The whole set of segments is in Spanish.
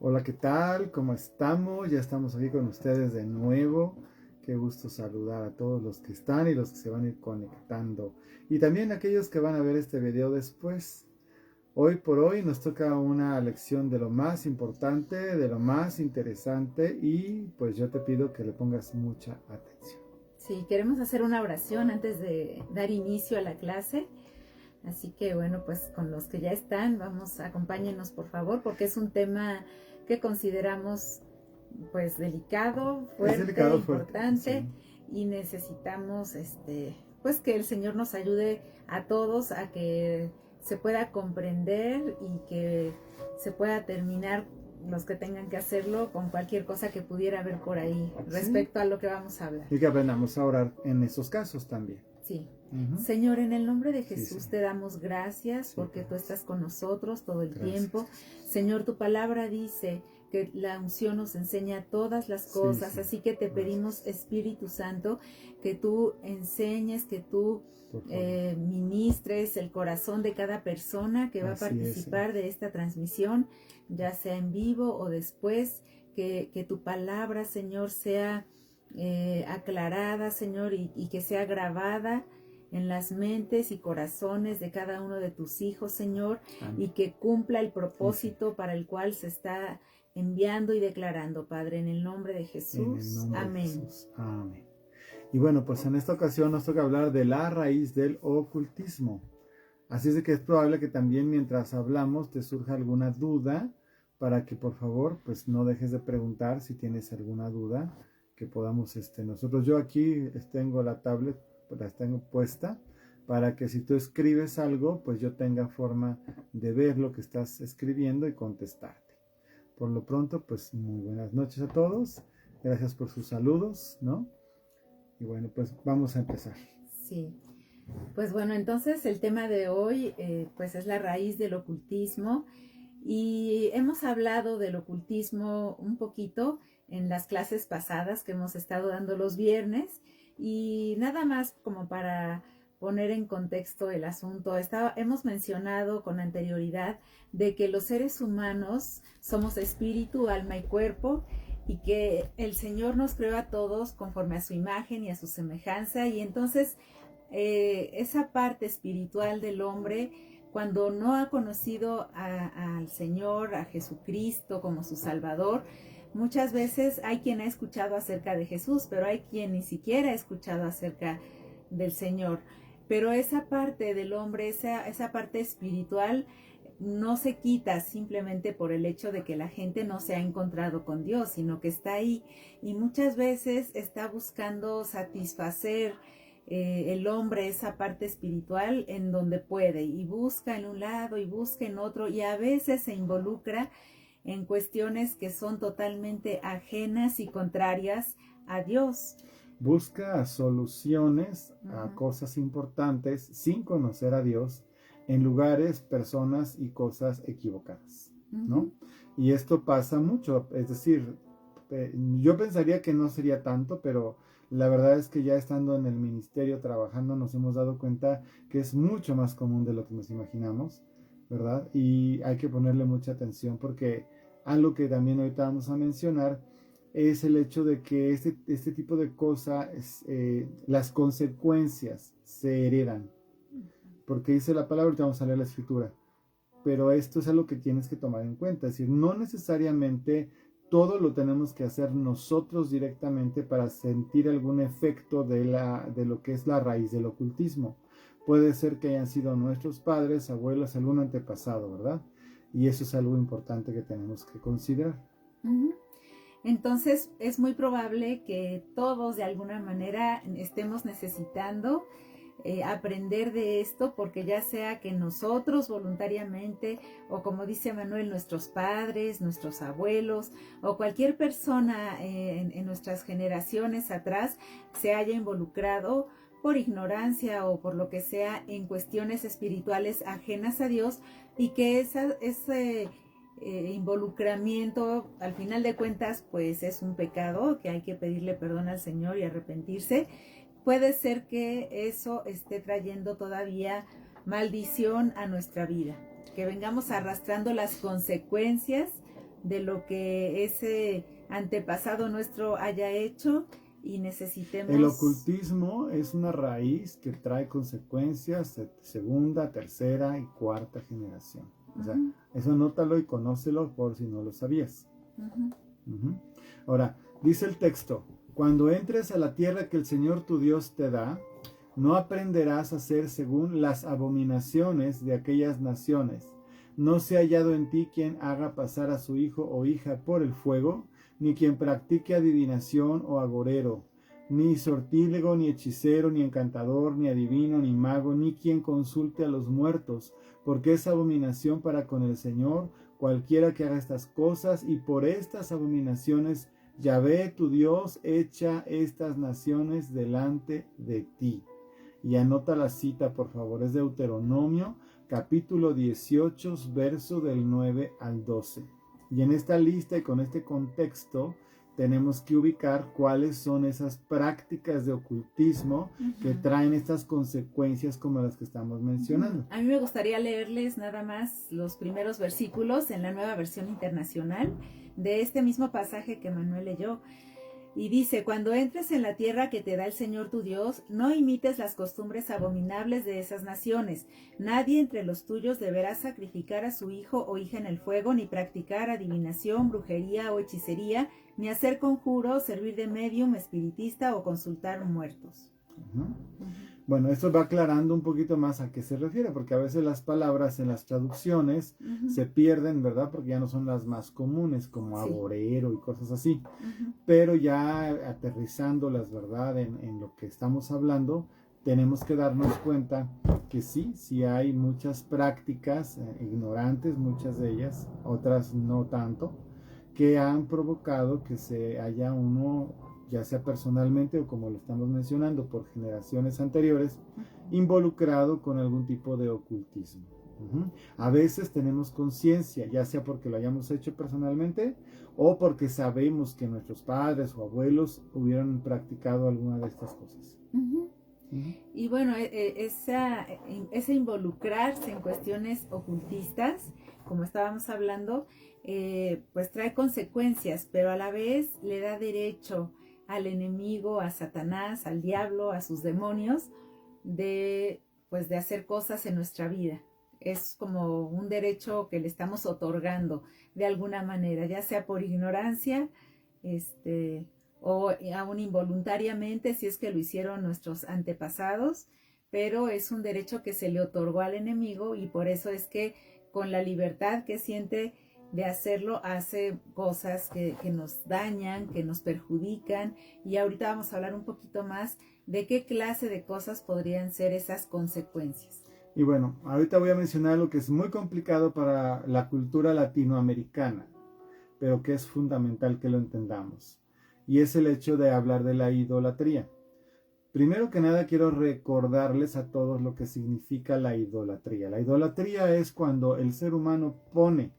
Hola, ¿qué tal? ¿Cómo estamos? Ya estamos aquí con ustedes de nuevo. Qué gusto saludar a todos los que están y los que se van a ir conectando. Y también aquellos que van a ver este video después. Hoy por hoy nos toca una lección de lo más importante, de lo más interesante y pues yo te pido que le pongas mucha atención. Sí, queremos hacer una oración antes de dar inicio a la clase. Así que bueno, pues con los que ya están, acompáñenos por favor, porque es un tema que consideramos pues delicado, Es fuerte, delicado, fuerte, importante, sí. y necesitamos pues que el Señor nos ayude a todos a que se pueda comprender y que se pueda terminar los que tengan que hacerlo con cualquier cosa que pudiera haber por ahí Sí. respecto a lo que vamos a hablar. Y que aprendamos a orar en esos casos también. Sí. Ujú. Señor, en el nombre de Sí, Jesús Señor. te damos gracias Sí, porque tú gracias. estás con nosotros todo el Gracias, tiempo. Jesús. Señor, tu palabra dice que la unción nos enseña todas las Sí, cosas, Señor. así que te pedimos, Gracias. Espíritu Santo, que tú enseñes, que tú Por favor. ministres el corazón de cada persona que va a Así es, Señor. participar de esta transmisión, ya sea en vivo o después, que tu palabra, Señor, sea aclarada, Señor, y que sea grabada en las mentes y corazones de cada uno de tus hijos, Señor, Amén. y que cumpla el Sí, sí. propósito para el cual se está enviando y declarando, Padre, en el nombre de En el Jesús. nombre de Amén. Jesús. Amén. Y bueno, pues en esta ocasión nos toca hablar de la raíz del ocultismo. Así es de que es probable que también mientras hablamos te surja alguna duda para que por favor pues no dejes de preguntar si tienes alguna duda que podamos nosotros. Yo aquí tengo la tablet, la tengo puesta para que si tú escribes algo pues yo tenga forma de ver lo que estás escribiendo y contestarte. Por lo pronto pues muy buenas noches a todos. Gracias por sus saludos, ¿no? Y bueno, pues vamos a empezar. Sí. Pues bueno, entonces el tema de hoy pues es la raíz del ocultismo, y hemos hablado del ocultismo un poquito en las clases pasadas que hemos estado dando los viernes, y nada más como para poner en contexto el asunto, hemos mencionado con anterioridad de que los seres humanos somos espíritu, alma y cuerpo, y que el Señor nos creó a todos conforme a su imagen y a su semejanza, y entonces esa parte espiritual del hombre, cuando no ha conocido al Señor, a Jesucristo como su Salvador, muchas veces hay quien ha escuchado acerca de Jesús, pero hay quien ni siquiera ha escuchado acerca del Señor. Pero esa parte del hombre, esa parte espiritual, no se quita simplemente por el hecho de que la gente no se ha encontrado con Dios, sino que está ahí, y muchas veces está buscando satisfacer el hombre esa parte espiritual en donde puede, y busca en un lado y busca en otro, y a veces se involucra en cuestiones que son totalmente ajenas y contrarias a Dios. Busca soluciones a cosas importantes sin conocer a Dios en lugares, personas y cosas equivocadas, ¿no? Y esto pasa mucho, es decir, yo pensaría que no sería tanto, pero la verdad es que ya estando en el ministerio trabajando nos hemos dado cuenta que es mucho más común de lo que nos imaginamos, ¿verdad? Y hay que ponerle mucha atención porque algo que también ahorita vamos a mencionar es el hecho de que este tipo de cosas, las consecuencias se heredan. Porque dice la palabra, ahorita vamos a leer la escritura. Pero esto es algo que tienes que tomar en cuenta. Es decir, no necesariamente todo lo tenemos que hacer nosotros directamente para sentir algún efecto de lo que es la raíz del ocultismo. Puede ser que hayan sido nuestros padres, abuelos, algún antepasado, ¿verdad? Y eso es algo importante que tenemos que considerar. Entonces es muy probable que todos de alguna manera estemos necesitando aprender de esto, porque ya sea que nosotros voluntariamente, o como dice Manuel, nuestros padres, nuestros abuelos, o cualquier persona en nuestras generaciones atrás se haya involucrado por ignorancia o por lo que sea en cuestiones espirituales ajenas a Dios, y que ese involucramiento al final de cuentas pues es un pecado que hay que pedirle perdón al Señor y arrepentirse. Puede ser que eso esté trayendo todavía maldición a nuestra vida, que vengamos arrastrando las consecuencias de lo que ese antepasado nuestro haya hecho y necesitemos... El ocultismo es una raíz que trae consecuencias de segunda, tercera y cuarta generación. O sea, eso anótalo y conócelo por si no lo sabías. Ahora, dice el texto, cuando entres a la tierra que el Señor tu Dios te da, no aprenderás a hacer según las abominaciones de aquellas naciones. No se ha hallado en ti quien haga pasar a su hijo o hija por el fuego, ni quien practique adivinación o agorero, ni sortílego, ni hechicero, ni encantador, ni adivino, ni mago, ni quien consulte a los muertos, porque es abominación para con el Señor cualquiera que haga estas cosas, y por estas abominaciones Yahvé tu Dios echa estas naciones delante de ti. Y anota la cita, por favor, es Deuteronomio, capítulo 18, verso del 9 al 12. Y en esta lista y con este contexto tenemos que ubicar cuáles son esas prácticas de ocultismo que traen estas consecuencias como las que estamos mencionando. A mí me gustaría leerles nada más los primeros versículos en la Nueva Versión Internacional de este mismo pasaje que Manuel leyó. Y dice, cuando entres en la tierra que te da el Señor tu Dios, no imites las costumbres abominables de esas naciones. Nadie entre los tuyos deberá sacrificar a su hijo o hija en el fuego, ni practicar adivinación, brujería o hechicería, ni hacer conjuros, servir de médium, espiritista o consultar muertos. Bueno, esto va aclarando un poquito más a qué se refiere, porque a veces las palabras en las traducciones se pierden, ¿verdad? Porque ya no son las más comunes, como agorero y cosas así. Pero ya aterrizándolas, ¿verdad? En lo que estamos hablando, tenemos que darnos cuenta que sí hay muchas prácticas ignorantes, muchas de ellas, otras no tanto, que han provocado que se haya uno, ya sea personalmente o como lo estamos mencionando por generaciones anteriores, involucrado con algún tipo de ocultismo. A veces tenemos conciencia, ya sea porque lo hayamos hecho personalmente o porque sabemos que nuestros padres o abuelos hubieran practicado alguna de estas cosas. Y bueno, ese involucrarse en cuestiones ocultistas, como estábamos hablando, pues trae consecuencias, pero a la vez le da derecho al enemigo, a Satanás, al diablo, a sus demonios, de hacer cosas en nuestra vida. Es como un derecho que le estamos otorgando de alguna manera, ya sea por ignorancia, o aún involuntariamente, si es que lo hicieron nuestros antepasados, pero es un derecho que se le otorgó al enemigo, y por eso es que con la libertad que siente de hacerlo, hace cosas que nos dañan, que nos perjudican, y ahorita vamos a hablar un poquito más de qué clase de cosas podrían ser esas consecuencias. Y bueno, ahorita voy a mencionar lo que es muy complicado para la cultura latinoamericana, pero que es fundamental que lo entendamos, y es el hecho de hablar de la idolatría. Primero que nada quiero recordarles a todos lo que significa la idolatría. La idolatría es cuando el ser humano pone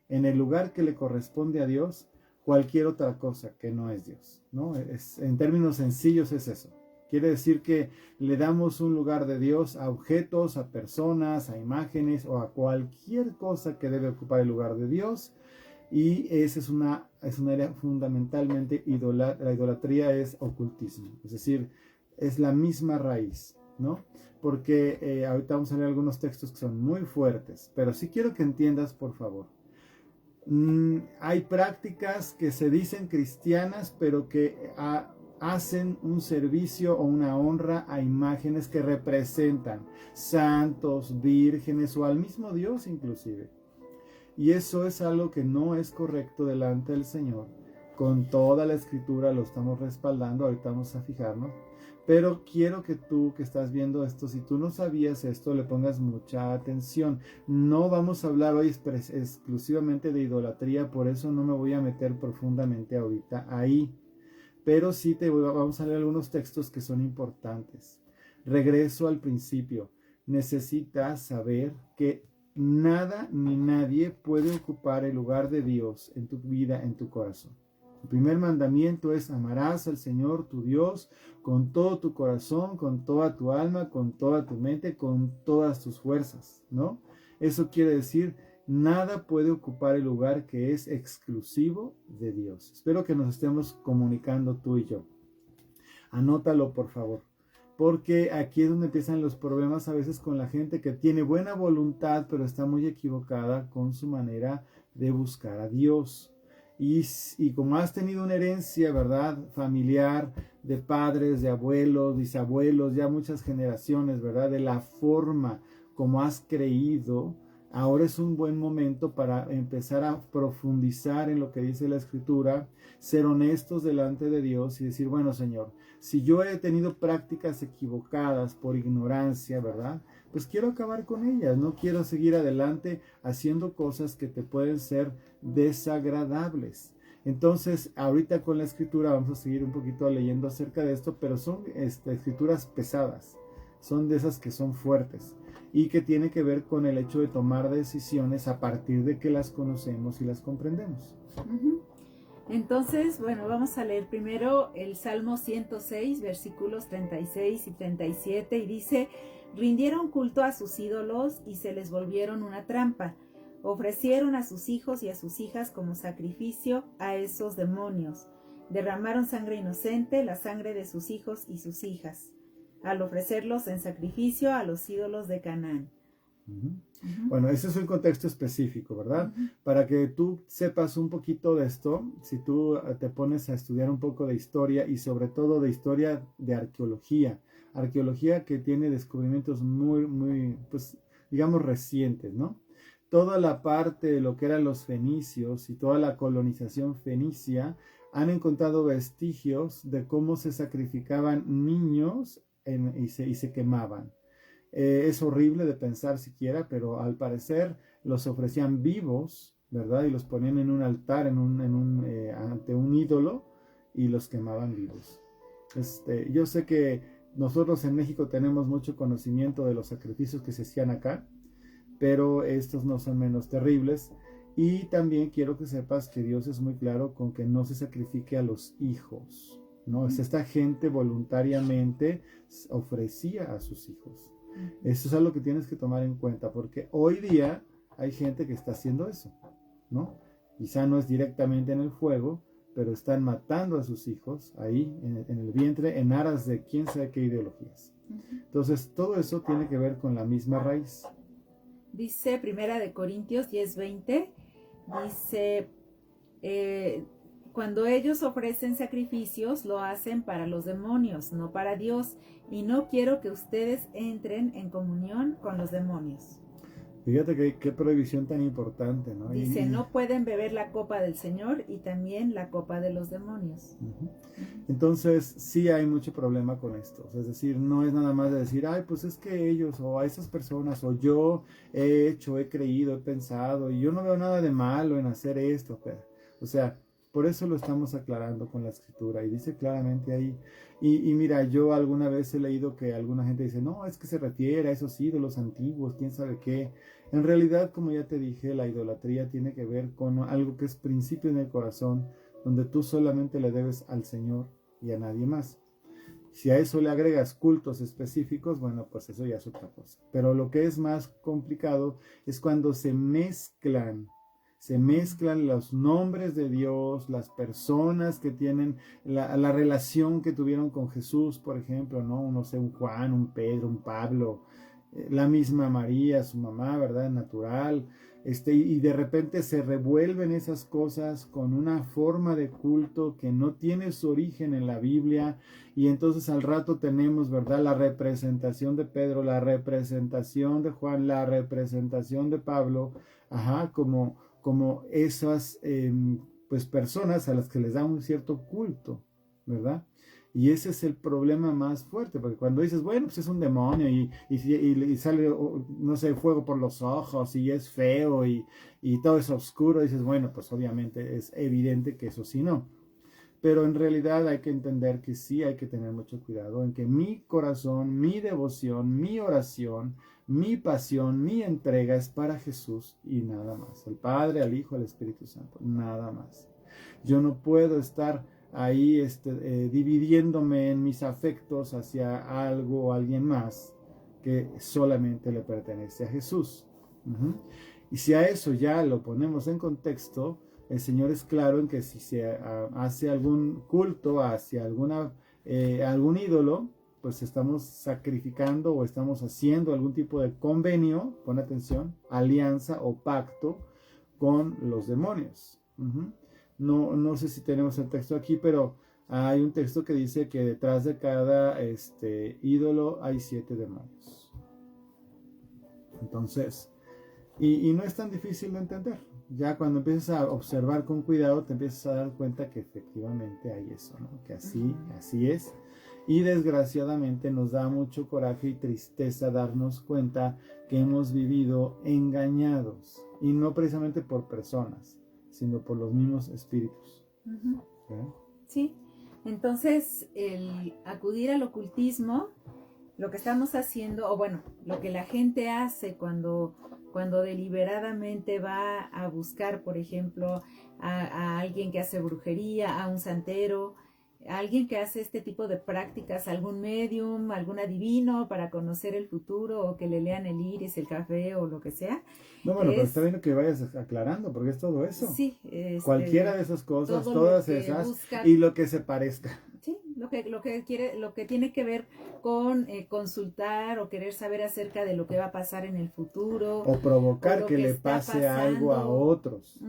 en el lugar que le corresponde a Dios cualquier otra cosa que no es Dios, ¿no? En términos sencillos es eso. Quiere decir que le damos un lugar de Dios a objetos, a personas, a imágenes o a cualquier cosa que debe ocupar el lugar de Dios. Y esa es una área fundamentalmente, la idolatría es ocultismo. Es decir, es la misma raíz, ¿no? Porque ahorita vamos a leer algunos textos que son muy fuertes, pero sí quiero que entiendas, por favor. Hay prácticas que se dicen cristianas, pero que hacen un servicio o una honra a imágenes que representan santos, vírgenes o al mismo Dios inclusive. Y eso es algo que no es correcto delante del Señor. Con toda la escritura lo estamos respaldando, ahorita vamos a fijarnos. Pero quiero que tú que estás viendo esto, si tú no sabías esto, le pongas mucha atención. No vamos a hablar hoy exclusivamente de idolatría, por eso no me voy a meter profundamente ahorita ahí. Pero sí vamos a leer algunos textos que son importantes. Regreso al principio. Necesitas saber que nada ni nadie puede ocupar el lugar de Dios en tu vida, en tu corazón. El primer mandamiento es: amarás al Señor tu Dios con todo tu corazón, con toda tu alma, con toda tu mente, con todas tus fuerzas, ¿no? Eso quiere decir Nada puede ocupar el lugar que es exclusivo de Dios. Espero que nos estemos comunicando tú y yo. Anótalo, por favor, porque aquí es donde empiezan los problemas a veces con la gente que tiene buena voluntad, pero está muy equivocada con su manera de buscar a Dios. Y como has tenido una herencia, ¿verdad?, familiar, de padres, de abuelos, bisabuelos, ya muchas generaciones, ¿verdad?, de la forma como has creído, ahora es un buen momento para empezar a profundizar en lo que dice la Escritura, ser honestos delante de Dios y decir, bueno, Señor, si yo he tenido prácticas equivocadas por ignorancia, ¿verdad?, pues quiero acabar con ellas, no quiero seguir adelante haciendo cosas que te pueden ser desagradables. Entonces, ahorita con la Escritura vamos a seguir un poquito leyendo acerca de esto, pero son escrituras pesadas, son de esas que son fuertes y que tiene que ver con el hecho de tomar decisiones a partir de que las conocemos y las comprendemos. Entonces, bueno, vamos a leer primero el Salmo 106, versículos 36 y 37, y dice: rindieron culto a sus ídolos y se les volvieron una trampa. Ofrecieron a sus hijos y a sus hijas como sacrificio a esos demonios. Derramaron sangre inocente, la sangre de sus hijos y sus hijas, al ofrecerlos en sacrificio a los ídolos de Canaán. Bueno, ese es un contexto específico, ¿verdad? Para que tú sepas un poquito de esto, si tú te pones a estudiar un poco de historia y sobre todo de historia de arqueología que tiene descubrimientos muy, pues, digamos, recientes, ¿no? Toda la parte de lo que eran los fenicios y toda la colonización fenicia han encontrado vestigios de cómo se sacrificaban niños y se quemaban. Es horrible de pensar siquiera, pero al parecer los ofrecían vivos, ¿verdad? Y los ponían en un altar, ante un ídolo, y los quemaban vivos. Yo sé que nosotros en México tenemos mucho conocimiento de los sacrificios que se hacían acá, pero estos no son menos terribles. Y también quiero que sepas que Dios es muy claro con que no se sacrifique a los hijos, ¿no? Esta gente voluntariamente ofrecía a sus hijos. Eso es algo que tienes que tomar en cuenta, porque hoy día hay gente que está haciendo eso, ¿no? Quizá no es directamente en el fuego, pero están matando a sus hijos ahí en el vientre en aras de quién sabe qué ideologías. Entonces, todo eso tiene que ver con la misma raíz. Dice Primera de Corintios 10:20, dice, cuando ellos ofrecen sacrificios, lo hacen para los demonios, no para Dios, y no quiero que ustedes entren en comunión con los demonios. Fíjate que qué prohibición tan importante, ¿no? Dice, no pueden beber la copa del Señor y también la copa de los demonios. Entonces, sí hay mucho problema con esto. Es decir, no es nada más de decir, ay, pues es que ellos, o a esas personas, o yo he hecho, he creído, he pensado, y yo no veo nada de malo en hacer esto. O sea, por eso lo estamos aclarando con la Escritura, y dice claramente ahí. Y mira, yo alguna vez he leído que alguna gente dice, no, es que se refiere a esos ídolos antiguos, quién sabe qué. En realidad, como ya te dije, la idolatría tiene que ver con algo que es principio en el corazón, donde tú solamente le debes al Señor y a nadie más. Si a eso le agregas cultos específicos, bueno, pues eso ya es otra cosa. Pero lo que es más complicado es cuando se mezclan los nombres de Dios, las personas que tienen la relación que tuvieron con Jesús, por ejemplo, ¿no? No sé, un Juan, un Pedro, un Pablo, la misma María, su mamá, ¿verdad? Natural. Y de repente se revuelven esas cosas con una forma de culto que no tiene su origen en la Biblia, y entonces al rato tenemos, ¿verdad?, la representación de Pedro, la representación de Juan, la representación de Pablo, como esas pues personas a las que les da un cierto culto, ¿verdad? Y ese es el problema más fuerte, porque cuando dices, bueno, pues es un demonio y sale, no sé, fuego por los ojos y es feo y todo es oscuro, dices, bueno, pues obviamente es evidente que eso sí no. Pero en realidad hay que entender que sí hay que tener mucho cuidado en que mi corazón, mi devoción, mi oración, mi pasión, mi entrega es para Jesús y nada más. El Padre, al Hijo, al Espíritu Santo, nada más. Yo no puedo estar ahí dividiéndome en mis afectos hacia algo o alguien más que solamente le pertenece a Jesús. Y si a eso ya lo ponemos en contexto, el Señor es claro en que si se hace algún culto hacia algún ídolo, pues estamos sacrificando o estamos haciendo algún tipo de convenio, pon atención, alianza o pacto con los demonios. No sé si tenemos el texto aquí, pero hay un texto que dice que detrás de cada ídolo hay 7 demonios. Entonces, y no es tan difícil de entender. Ya cuando empiezas a observar con cuidado, te empiezas a dar cuenta que efectivamente hay eso, ¿no? Que así es. Y desgraciadamente nos da mucho coraje y tristeza darnos cuenta que hemos vivido engañados. Y no precisamente por personas, sino por los mismos espíritus. Sí, entonces el acudir al ocultismo, lo que estamos haciendo, o bueno, lo que la gente hace cuando deliberadamente va a buscar, por ejemplo, a alguien que hace brujería, a un santero, a alguien que hace este tipo de prácticas, algún medium, algún adivino para conocer el futuro, o que le lean el iris, el café o lo que sea. No, bueno, pero está bien que vayas aclarando, porque es todo eso. Sí. Cualquiera de esas cosas, todas esas, y lo que se parezca. Sí, lo que tiene que ver con consultar o querer saber acerca de lo que va a pasar en el futuro. O provocar que le pase algo a otros.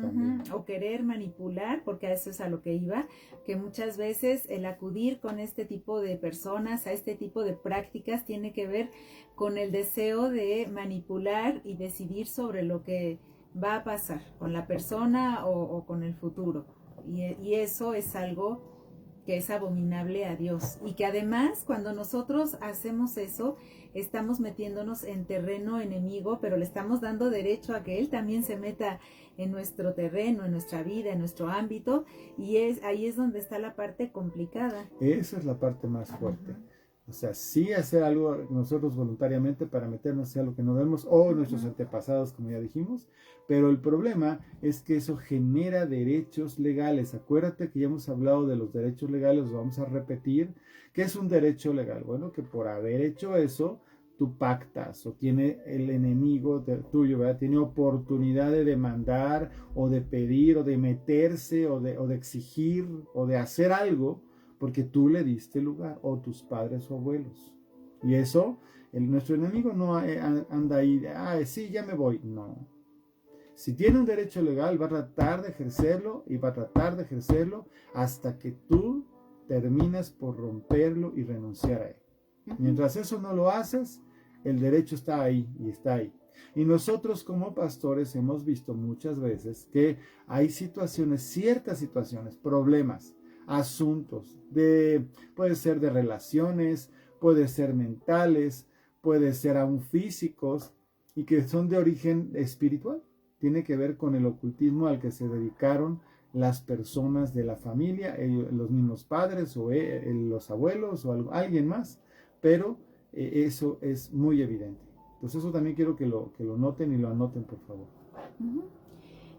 O querer manipular, porque a eso es a lo que iba, que muchas veces el acudir con este tipo de personas, a este tipo de prácticas, tiene que ver con el deseo de manipular y decidir sobre lo que va a pasar con la persona o con el futuro. Y eso es algo que es abominable a Dios, y que además cuando nosotros hacemos eso, estamos metiéndonos en terreno enemigo, pero le estamos dando derecho a que Él también se meta en nuestro terreno, en nuestra vida, en nuestro ámbito, y ahí es donde está la parte complicada. Esa es la parte más fuerte. O sea, sí hacer algo nosotros voluntariamente para meternos en lo que no vemos, o nuestros antepasados, como ya dijimos, pero el problema es que eso genera derechos legales. Acuérdate que ya hemos hablado de los derechos legales, los vamos a repetir. ¿Qué es un derecho legal? Bueno, que por haber hecho eso, tú pactas, o tiene el enemigo tuyo, ¿verdad? Tiene oportunidad de demandar, o de pedir, o de meterse, o de exigir, o de hacer algo, porque tú le diste lugar, o tus padres o abuelos. Y eso, nuestro enemigo no anda ahí, sí, ya me voy. No. Si tiene un derecho legal, va a tratar de ejercerlo, y va a tratar de ejercerlo hasta que tú terminas por romperlo y renunciar a él. Mientras eso no lo haces, el derecho está ahí y está ahí. Y nosotros como pastores hemos visto muchas veces que hay situaciones, ciertas situaciones, problemas, asuntos, puede ser de relaciones, puede ser mentales, puede ser aún físicos, y que son de origen espiritual. Tiene que ver con el ocultismo al que se dedicaron las personas de la familia, los mismos padres, o los abuelos, o alguien más, pero eso es muy evidente. Entonces eso también quiero que lo noten y lo anoten, por favor.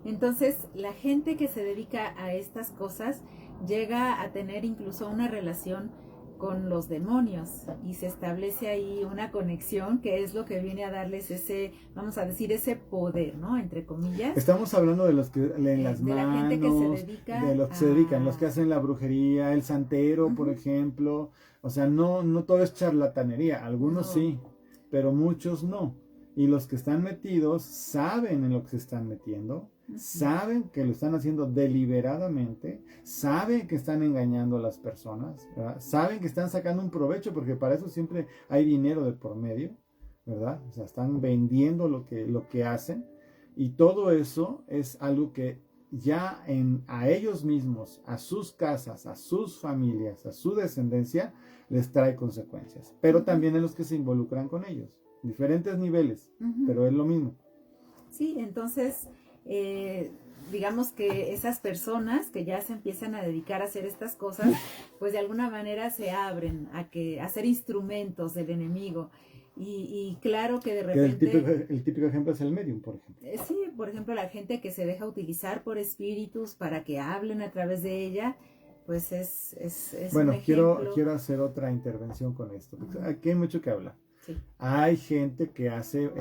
Entonces, la gente que se dedica a estas cosas llega a tener incluso una relación con los demonios, y se establece ahí una conexión que es lo que viene a darles ese, vamos a decir, ese poder, ¿no? Entre comillas. Estamos hablando de los que leen las de manos, la gente que se dedica de los que se dedican, los que hacen la brujería, el santero, por ejemplo. O sea, no todo es charlatanería, algunos sí, pero muchos no. Y los que están metidos saben en lo que se están metiendo, saben que lo están haciendo deliberadamente, saben que están engañando a las personas, ¿verdad? Saben que están sacando un provecho, porque para eso siempre hay dinero de por medio, ¿verdad? O sea, están vendiendo lo que hacen, y todo eso es algo que ya a ellos mismos, a sus casas, a sus familias, a su descendencia, les trae consecuencias, pero también a los que se involucran con ellos. Diferentes niveles, pero es lo mismo. Sí, entonces, digamos que esas personas que ya se empiezan a dedicar a hacer estas cosas, pues de alguna manera se abren a ser instrumentos del enemigo. Y claro que de repente... El típico ejemplo es el medium, por ejemplo. Sí, por ejemplo, la gente que se deja utilizar por espíritus para que hablen a través de ella, pues es bueno, un ejemplo. quiero hacer otra intervención con esto, porque aquí hay mucho que hablar. Sí. Hay gente que hace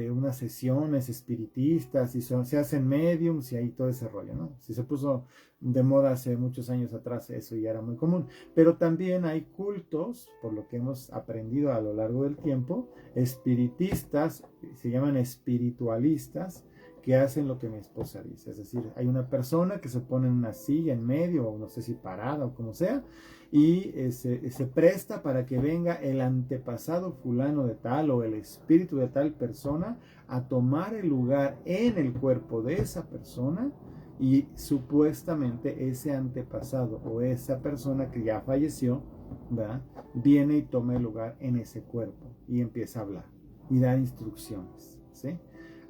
unas sesiones espiritistas y se hacen mediums y ahí todo ese rollo, ¿no? Si se puso de moda hace muchos años atrás, eso ya era muy común. Pero también hay cultos, por lo que hemos aprendido a lo largo del tiempo, espiritistas, se llaman espiritualistas, que hacen lo que mi esposa dice. Es decir, hay una persona que se pone en una silla en medio, o no sé si parada o como sea, y se presta para que venga el antepasado fulano de tal o el espíritu de tal persona a tomar el lugar en el cuerpo de esa persona, y supuestamente ese antepasado o esa persona que ya falleció, ¿verdad?, viene y toma el lugar en ese cuerpo y empieza a hablar y dar instrucciones, ¿sí?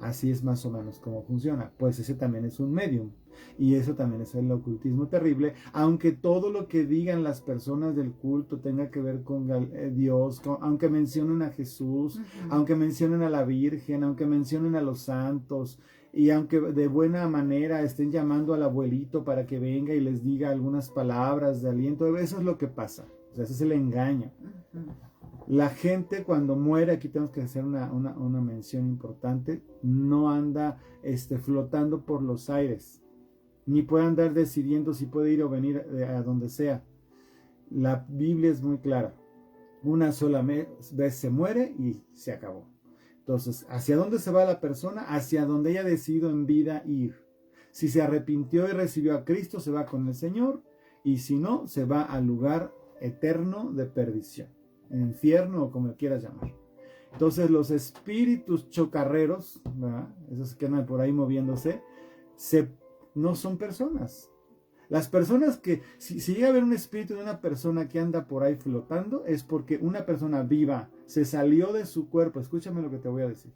Así es más o menos como funciona. Pues ese también es un medium. Y eso también es el ocultismo terrible, aunque todo lo que digan las personas del culto tenga que ver con Dios, aunque mencionen a Jesús, aunque mencionen a la Virgen, aunque mencionen a los santos, y aunque de buena manera estén llamando al abuelito para que venga y les diga algunas palabras de aliento, eso es lo que pasa. O sea, ese es el engaño. La gente cuando muere, aquí tenemos que hacer una mención importante, no anda flotando por los aires, ni puede andar decidiendo si puede ir o venir a donde sea. La Biblia es muy clara. Una sola vez se muere y se acabó. Entonces, ¿hacia dónde se va la persona? Hacia donde ella decidió en vida ir. Si se arrepintió y recibió a Cristo, se va con el Señor, y si no, se va al lugar eterno de perdición, en infierno o como quieras llamar. Entonces los espíritus chocarreros, ¿verdad?, esos que andan por ahí moviéndose, no son personas. Las personas que, si llega a haber un espíritu de una persona que anda por ahí flotando, es porque una persona viva se salió de su cuerpo. Escúchame lo que te voy a decir.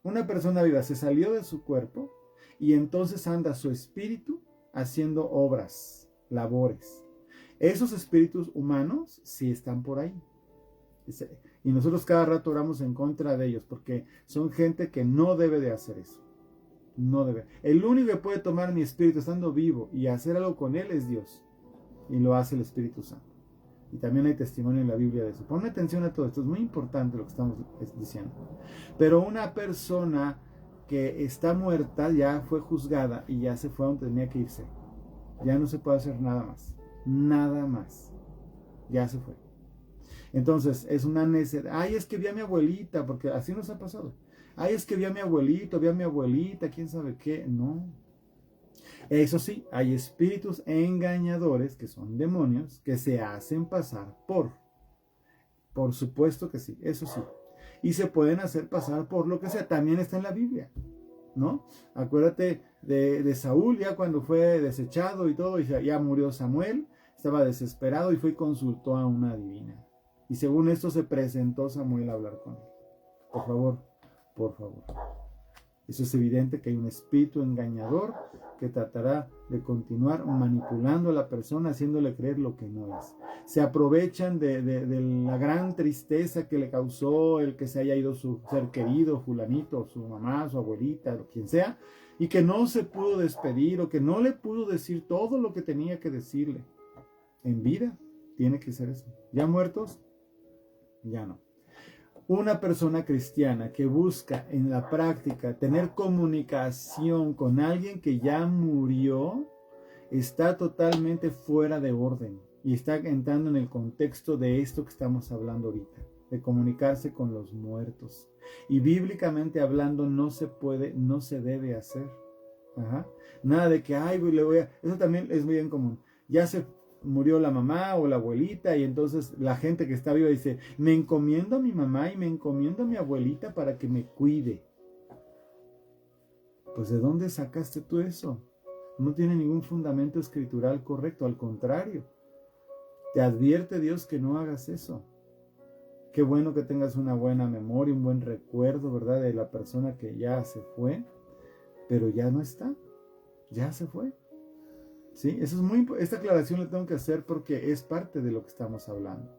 Una persona viva se salió de su cuerpo y entonces anda su espíritu haciendo obras, labores. Esos espíritus humanos sí están por ahí. Y nosotros cada rato oramos en contra de ellos porque son gente que no debe de hacer eso. No debe. El único que puede tomar mi espíritu estando vivo y hacer algo con él es Dios. Y lo hace el Espíritu Santo. Y también hay testimonio en la Biblia de eso. Ponle atención a todo esto. Es muy importante lo que estamos diciendo. Pero una persona que está muerta ya fue juzgada y ya se fue a donde tenía que irse. Ya no se puede hacer nada más. Nada más. Ya se fue. Entonces es una necesidad. Ay, es que vi a mi abuelita, porque así nos ha pasado. Ay, es que vi a mi abuelito, vi a mi abuelita, quién sabe qué. No. Eso sí, hay espíritus engañadores, que son demonios, que se hacen pasar por. Por supuesto que sí, eso sí. Y se pueden hacer pasar por lo que sea. También está en la Biblia, ¿no? Acuérdate de Saúl, ya cuando fue desechado y todo, y ya murió Samuel, estaba desesperado y fue y consultó a una adivina. Y según esto se presentó Samuel a hablar con él. Por favor, por favor. Eso es evidente que hay un espíritu engañador que tratará de continuar manipulando a la persona, haciéndole creer lo que no es. Se aprovechan de la gran tristeza que le causó el que se haya ido su ser querido, fulanito, su mamá, su abuelita, o quien sea, y que no se pudo despedir o que no le pudo decir todo lo que tenía que decirle. En vida tiene que ser eso. ¿Ya muertos? Ya no. Una persona cristiana que busca en la práctica tener comunicación con alguien que ya murió, está totalmente fuera de orden y está entrando en el contexto de esto que estamos hablando ahorita, de comunicarse con los muertos. Y bíblicamente hablando no se puede, no se debe hacer. Ajá. Nada de que, ay, eso también es muy bien común. Ya se murió la mamá o la abuelita y entonces la gente que está viva dice, me encomiendo a mi mamá y me encomiendo a mi abuelita para que me cuide. Pues ¿de dónde sacaste tú eso? No tiene ningún fundamento escritural correcto, al contrario. Te advierte Dios que no hagas eso. Qué bueno que tengas una buena memoria, un buen recuerdo, ¿verdad?, de la persona que ya se fue, pero ya no está, ya se fue. ¿Sí? Eso es esta aclaración la tengo que hacer porque es parte de lo que estamos hablando.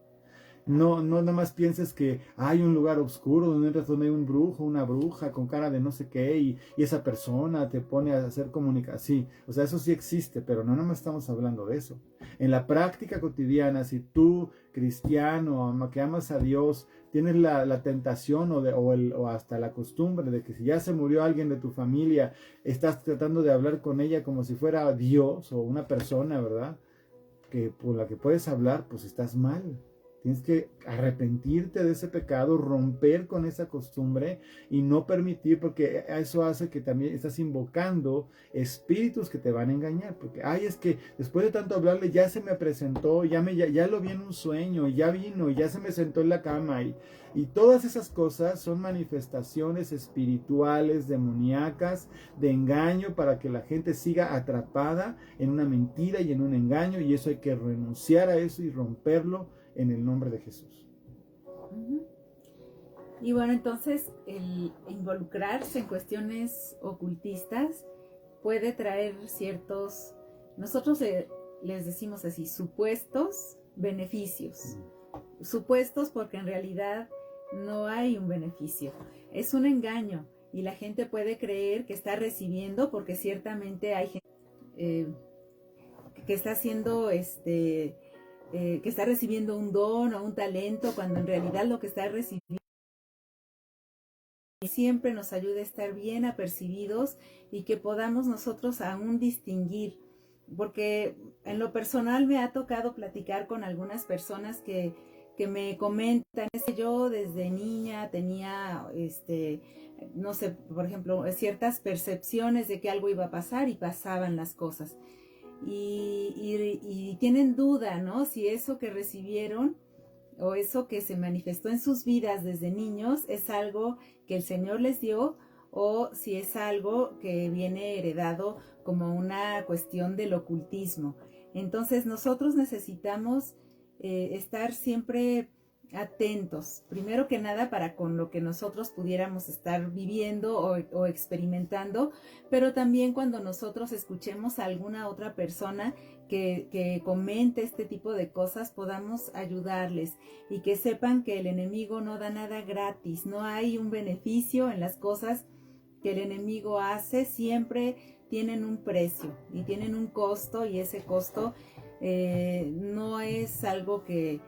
No nada más pienses que hay un lugar oscuro donde entras, donde hay un brujo, una bruja con cara de no sé qué y esa persona te pone a hacer comunicación. Sí, o sea, eso sí existe, pero no nada más estamos hablando de eso. En la práctica cotidiana, si tú, cristiano, que amas a Dios, tienes la tentación o hasta la costumbre de que si ya se murió alguien de tu familia, estás tratando de hablar con ella como si fuera Dios o una persona, ¿verdad? Que por la que puedes hablar, pues estás mal. Tienes que arrepentirte de ese pecado, romper con esa costumbre y no permitir, porque eso hace que también estás invocando espíritus que te van a engañar. Porque, ay, es que después de tanto hablarle ya se me presentó, ya lo vi en un sueño, ya vino, ya se me sentó en la cama. Y todas esas cosas son manifestaciones espirituales, demoníacas, de engaño para que la gente siga atrapada en una mentira y en un engaño. Y eso hay que renunciar a eso y romperlo en el nombre de Jesús. Y bueno, entonces el involucrarse en cuestiones ocultistas puede traer ciertos, nosotros les decimos así, supuestos beneficios. Supuestos porque en realidad no hay un beneficio, es un engaño y la gente puede creer que está recibiendo, porque ciertamente hay gente que está haciendo que está recibiendo un don o un talento, cuando en realidad lo que está recibiendo siempre nos ayuda a estar bien apercibidos y que podamos nosotros aún distinguir, porque en lo personal me ha tocado platicar con algunas personas que me comentan, es que yo desde niña tenía, no sé, por ejemplo, ciertas percepciones de que algo iba a pasar y pasaban las cosas. Y tienen duda, ¿no? Si eso que recibieron o eso que se manifestó en sus vidas desde niños es algo que el Señor les dio o si es algo que viene heredado como una cuestión del ocultismo. Entonces nosotros necesitamos estar siempre atentos, primero que nada para con lo que nosotros pudiéramos estar viviendo o experimentando, pero también cuando nosotros escuchemos a alguna otra persona que comente este tipo de cosas, podamos ayudarles y que sepan que el enemigo no da nada gratis, no hay un beneficio en las cosas que el enemigo hace, siempre tienen un precio y tienen un costo, y ese costo no es algo que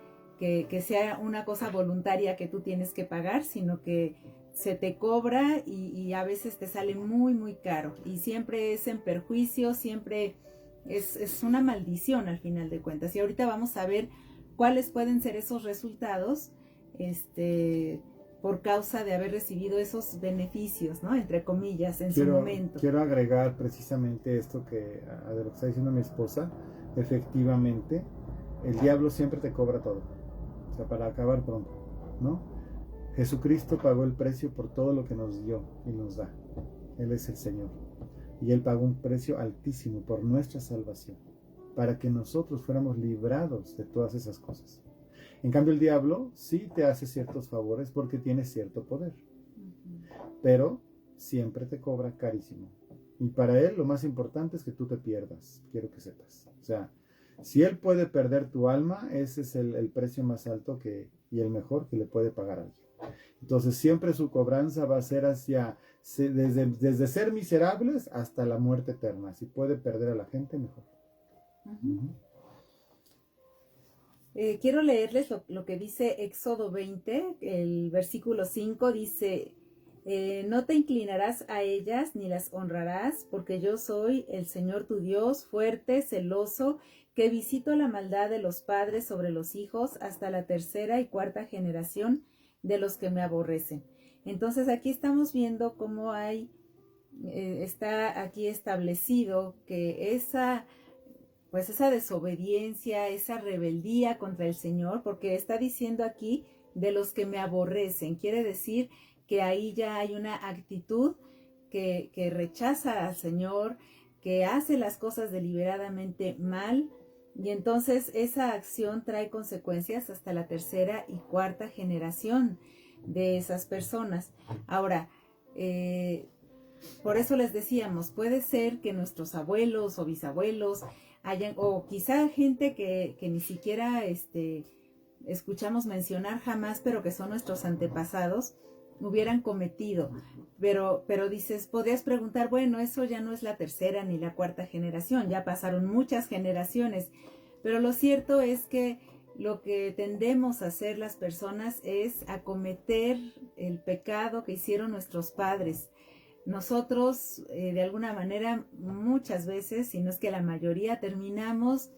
sea una cosa voluntaria que tú tienes que pagar, sino que se te cobra y a veces te sale muy, muy caro. Y siempre es en perjuicio, siempre es una maldición al final de cuentas. Y ahorita vamos a ver cuáles pueden ser esos resultados, por causa de haber recibido esos beneficios, ¿no? Entre comillas, en su momento. Quiero agregar precisamente esto de lo que está diciendo mi esposa. Efectivamente, el diablo siempre te cobra todo. O sea, para acabar pronto, ¿no? Jesucristo pagó el precio por todo lo que nos dio y nos da. Él es el Señor. Y Él pagó un precio altísimo por nuestra salvación, para que nosotros fuéramos librados de todas esas cosas. En cambio, el diablo sí te hace ciertos favores porque tiene cierto poder, pero siempre te cobra carísimo. Y para él lo más importante es que tú te pierdas, quiero que sepas. O sea, si él puede perder tu alma, ese es el precio más alto y el mejor que le puede pagar a alguien. Entonces siempre su cobranza va a ser desde ser miserables hasta la muerte eterna. Si puede perder a la gente, mejor. Quiero leerles lo que dice Éxodo 20, el versículo 5, dice: no te inclinarás a ellas ni las honrarás, porque yo soy el Señor tu Dios, fuerte, celoso, que visito la maldad de los padres sobre los hijos hasta la tercera y cuarta generación de los que me aborrecen. Entonces aquí estamos viendo cómo está aquí establecido que esa desobediencia, esa rebeldía contra el Señor, porque está diciendo aquí de los que me aborrecen, quiere decir que ahí ya hay una actitud que rechaza al Señor, que hace las cosas deliberadamente mal, y entonces esa acción trae consecuencias hasta la tercera y cuarta generación de esas personas. Ahora, por eso les decíamos, puede ser que nuestros abuelos o bisabuelos o quizá gente que ni siquiera escuchamos mencionar jamás, pero que son nuestros antepasados, hubieran cometido. Pero dices, podrías preguntar, bueno, eso ya no es la tercera ni la cuarta generación, ya pasaron muchas generaciones. Pero lo cierto es que lo que tendemos a hacer las personas es a cometer el pecado que hicieron nuestros padres. Nosotros, de alguna manera, muchas veces, si no es que la mayoría, terminamos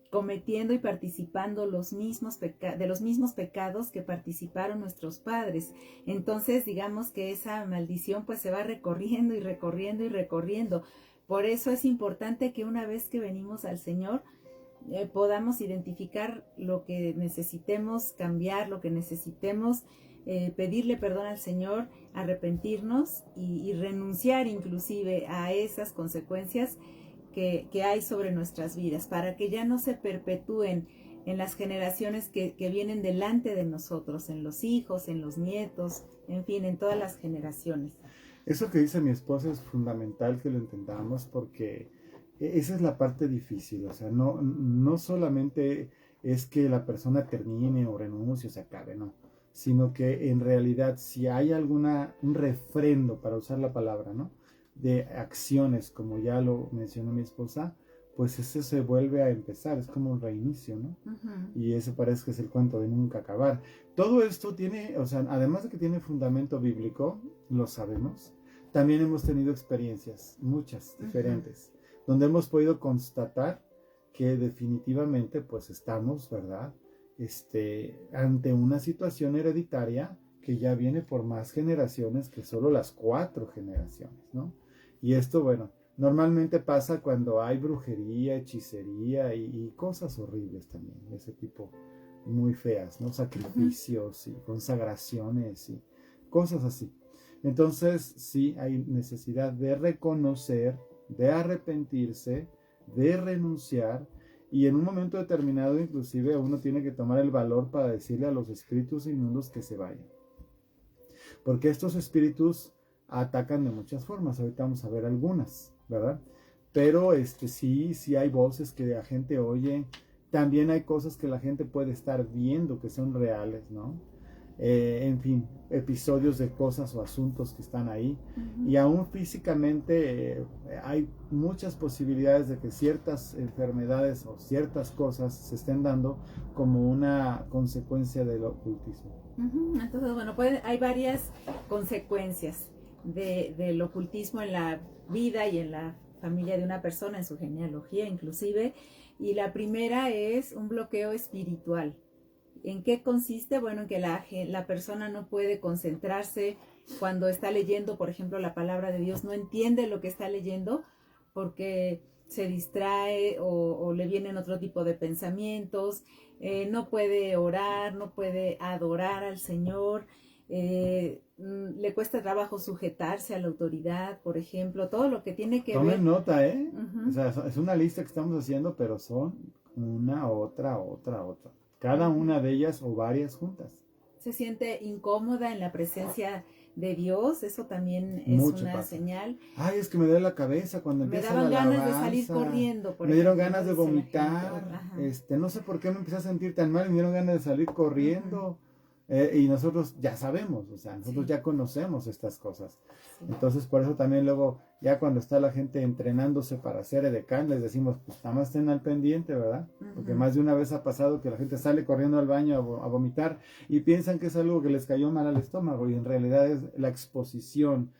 cometiendo y participando de los mismos pecados que participaron nuestros padres. Entonces, digamos que esa maldición pues se va recorriendo y recorriendo y recorriendo. Por eso es importante que una vez que venimos al Señor, podamos identificar lo que necesitemos cambiar, lo que necesitemos pedirle perdón al Señor, arrepentirnos y renunciar inclusive a esas consecuencias que hay sobre nuestras vidas, para que ya no se perpetúen en las generaciones que vienen delante de nosotros, en los hijos, en los nietos, en fin, en todas las generaciones. Eso que dice mi esposa es fundamental que lo entendamos, porque esa es la parte difícil. O sea, no solamente es que la persona termine o renuncie o se acabe, no, sino que en realidad si hay un refrendo, para usar la palabra, ¿no?, de acciones, como ya lo mencionó mi esposa, pues ese se vuelve a empezar, es como un reinicio, ¿no? Y eso parece que es el cuento de nunca acabar. Todo esto tiene, o sea, además de que tiene fundamento bíblico, lo sabemos, también hemos tenido experiencias, muchas, diferentes, donde hemos podido constatar que definitivamente pues estamos, ¿verdad?, ante una situación hereditaria que ya viene por más generaciones que solo las 4 generaciones, ¿no? Y esto, bueno, normalmente pasa cuando hay brujería, hechicería y cosas horribles también, de ese tipo, muy feas, ¿no? Sacrificios y consagraciones y cosas así. Entonces, sí hay necesidad de reconocer, de arrepentirse, de renunciar, y en un momento determinado inclusive uno tiene que tomar el valor para decirle a los espíritus inmundos que se vayan. Porque estos espíritus atacan de muchas formas. Ahorita vamos a ver algunas, ¿verdad? Pero sí hay voces que la gente oye. También hay cosas que la gente puede estar viendo que son reales, ¿no? En fin, episodios de cosas o asuntos que están ahí. Y aún físicamente hay muchas posibilidades de que ciertas enfermedades o ciertas cosas se estén dando como una consecuencia del ocultismo. Entonces, bueno, hay varias consecuencias del ocultismo en la vida y en la familia de una persona, en su genealogía inclusive. Y la primera es un bloqueo espiritual. ¿En qué consiste? Bueno, en que la persona no puede concentrarse cuando está leyendo, por ejemplo, la palabra de Dios, no entiende lo que está leyendo porque se distrae o le vienen otro tipo de pensamientos, no puede orar, no puede adorar al Señor, le cuesta trabajo sujetarse a la autoridad, por ejemplo, todo lo que tiene que ver. Tomen nota, O sea, es una lista que estamos haciendo, pero son una, otra. Cada una de ellas o varias juntas. Se siente incómoda en la presencia de Dios, eso también es una señal. Ay, es que me duele la cabeza cuando empieza la alabanza. Me daban ganas de salir corriendo. Me dieron ganas de vomitar. No sé por qué me empecé a sentir tan mal y me dieron ganas de salir corriendo. Y nosotros ya sabemos, o sea, nosotros ya conocemos estas cosas. Entonces, por eso también luego, ya cuando está la gente entrenándose para ser edecán, les decimos, pues nada más estén al pendiente, ¿verdad? Porque más de una vez ha pasado que la gente sale corriendo al baño a vomitar y piensan que es algo que les cayó mal al estómago, y en realidad es la exposición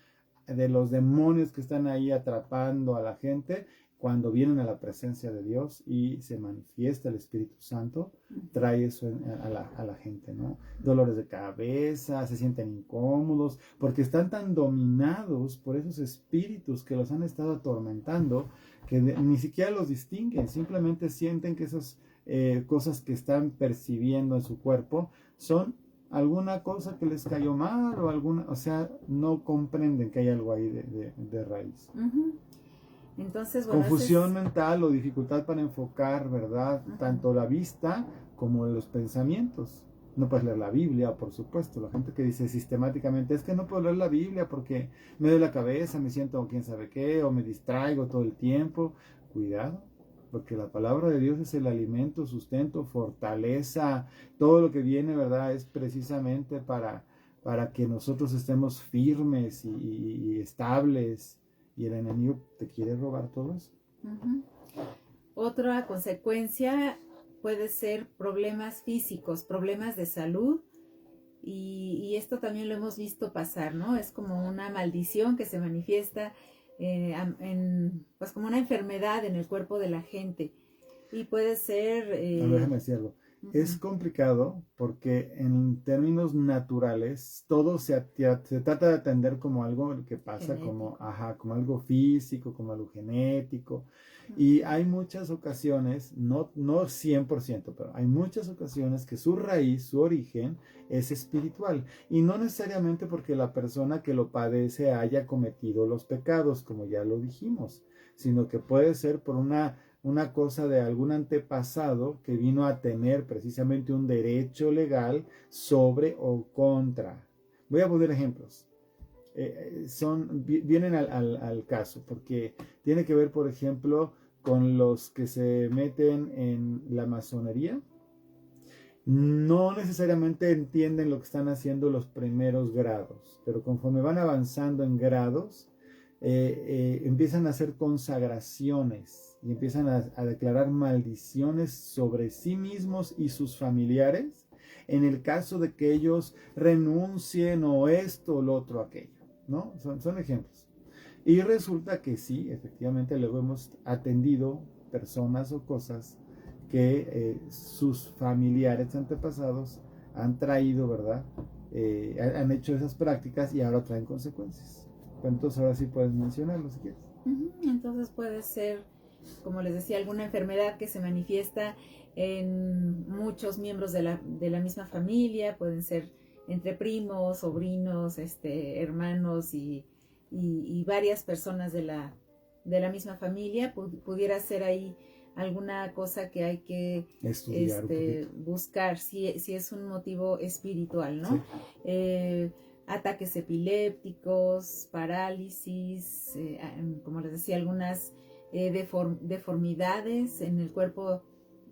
de los demonios que están ahí atrapando a la gente. Cuando vienen a la presencia de Dios y se manifiesta el Espíritu Santo, trae eso a la gente, ¿no? Dolores de cabeza, se sienten incómodos, porque están tan dominados por esos espíritus que los han estado atormentando, que ni siquiera los distinguen, simplemente sienten que esas cosas que están percibiendo en su cuerpo son alguna cosa que les cayó mal o sea, no comprenden que hay algo ahí de raíz. Entonces, bueno, confusión mental o dificultad para enfocar, ¿verdad? Tanto la vista como los pensamientos. No puedes leer la Biblia, por supuesto. La gente que dice sistemáticamente, es que no puedo leer la Biblia porque me duele la cabeza, me siento quién sabe qué, o me distraigo todo el tiempo. Cuidado, porque la palabra de Dios es el alimento, sustento, fortaleza, todo lo que viene, ¿verdad? Es precisamente para que nosotros estemos firmes y estables, y el enemigo te quiere robar todo eso. Uh-huh. Otra consecuencia puede ser problemas físicos, problemas de salud, y esto también lo hemos visto pasar, ¿no? Es como una maldición que se manifiesta pues como una enfermedad en el cuerpo de la gente, y puede ser... Déjame decirlo. Es complicado porque en términos naturales todo se trata de atender como algo que pasa como algo físico, como algo genético. Y hay muchas ocasiones, no 100%, pero hay muchas ocasiones que su raíz, su origen es espiritual. Y no necesariamente porque la persona que lo padece haya cometido los pecados, como ya lo dijimos, sino que puede ser por una cosa de algún antepasado que vino a tener precisamente un derecho legal sobre o contra. Voy a poner ejemplos. Vienen al caso, porque tiene que ver, por ejemplo, con los que se meten en la masonería. No necesariamente entienden lo que están haciendo los primeros grados, pero conforme van avanzando en grados, empiezan a hacer consagraciones y empiezan a declarar maldiciones sobre sí mismos y sus familiares en el caso de que ellos renuncien o esto o lo otro aquello, ¿no? Son ejemplos. Y resulta que sí, efectivamente luego hemos atendido personas o cosas que sus familiares antepasados han traído, ¿verdad? Han hecho esas prácticas y ahora traen consecuencias. Entonces ahora sí puedes mencionarlo si quieres. Entonces puede ser, como les decía, alguna enfermedad que se manifiesta en muchos miembros de la misma familia, pueden ser entre primos, sobrinos, hermanos y varias personas de la misma familia. Pudiera ser ahí alguna cosa que hay que estudiar buscar si es un motivo espiritual, ¿no? Sí. Ataques epilépticos, parálisis, como les decía, algunas deformidades en el cuerpo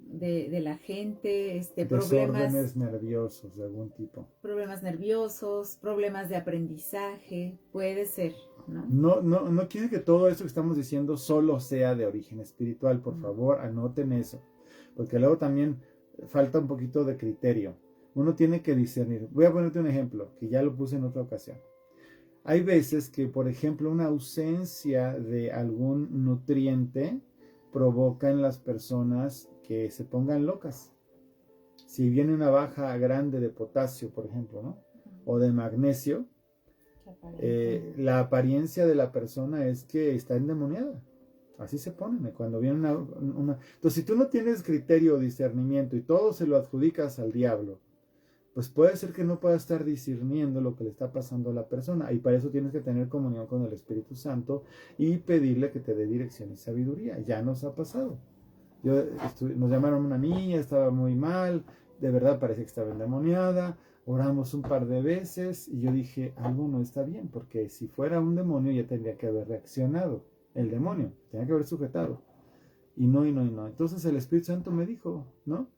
de la gente, desórdenes nerviosos de algún tipo. Problemas nerviosos, problemas de aprendizaje, puede ser, ¿no? No quiere que todo eso que estamos diciendo solo sea de origen espiritual, por favor, anoten eso, porque luego también falta un poquito de criterio. Uno tiene que discernir. Voy a ponerte un ejemplo, que ya lo puse en otra ocasión. Hay veces que, por ejemplo, una ausencia de algún nutriente provoca en las personas que se pongan locas. Si viene una baja grande de potasio, por ejemplo, ¿no? O de magnesio, la apariencia de la persona es que está endemoniada. Así se ponen cuando viene una... Entonces, si tú no tienes criterio o discernimiento y todo se lo adjudicas al diablo, pues puede ser que no pueda estar discerniendo lo que le está pasando a la persona, y para eso tienes que tener comunión con el Espíritu Santo y pedirle que te dé dirección y sabiduría. Ya nos ha pasado. Nos llamaron una niña, estaba muy mal, de verdad parecía que estaba endemoniada, oramos un par de veces y yo dije, algo no está bien, porque si fuera un demonio ya tendría que haber reaccionado, el demonio, tenía que haber sujetado, y no. Entonces el Espíritu Santo me dijo, ¿no?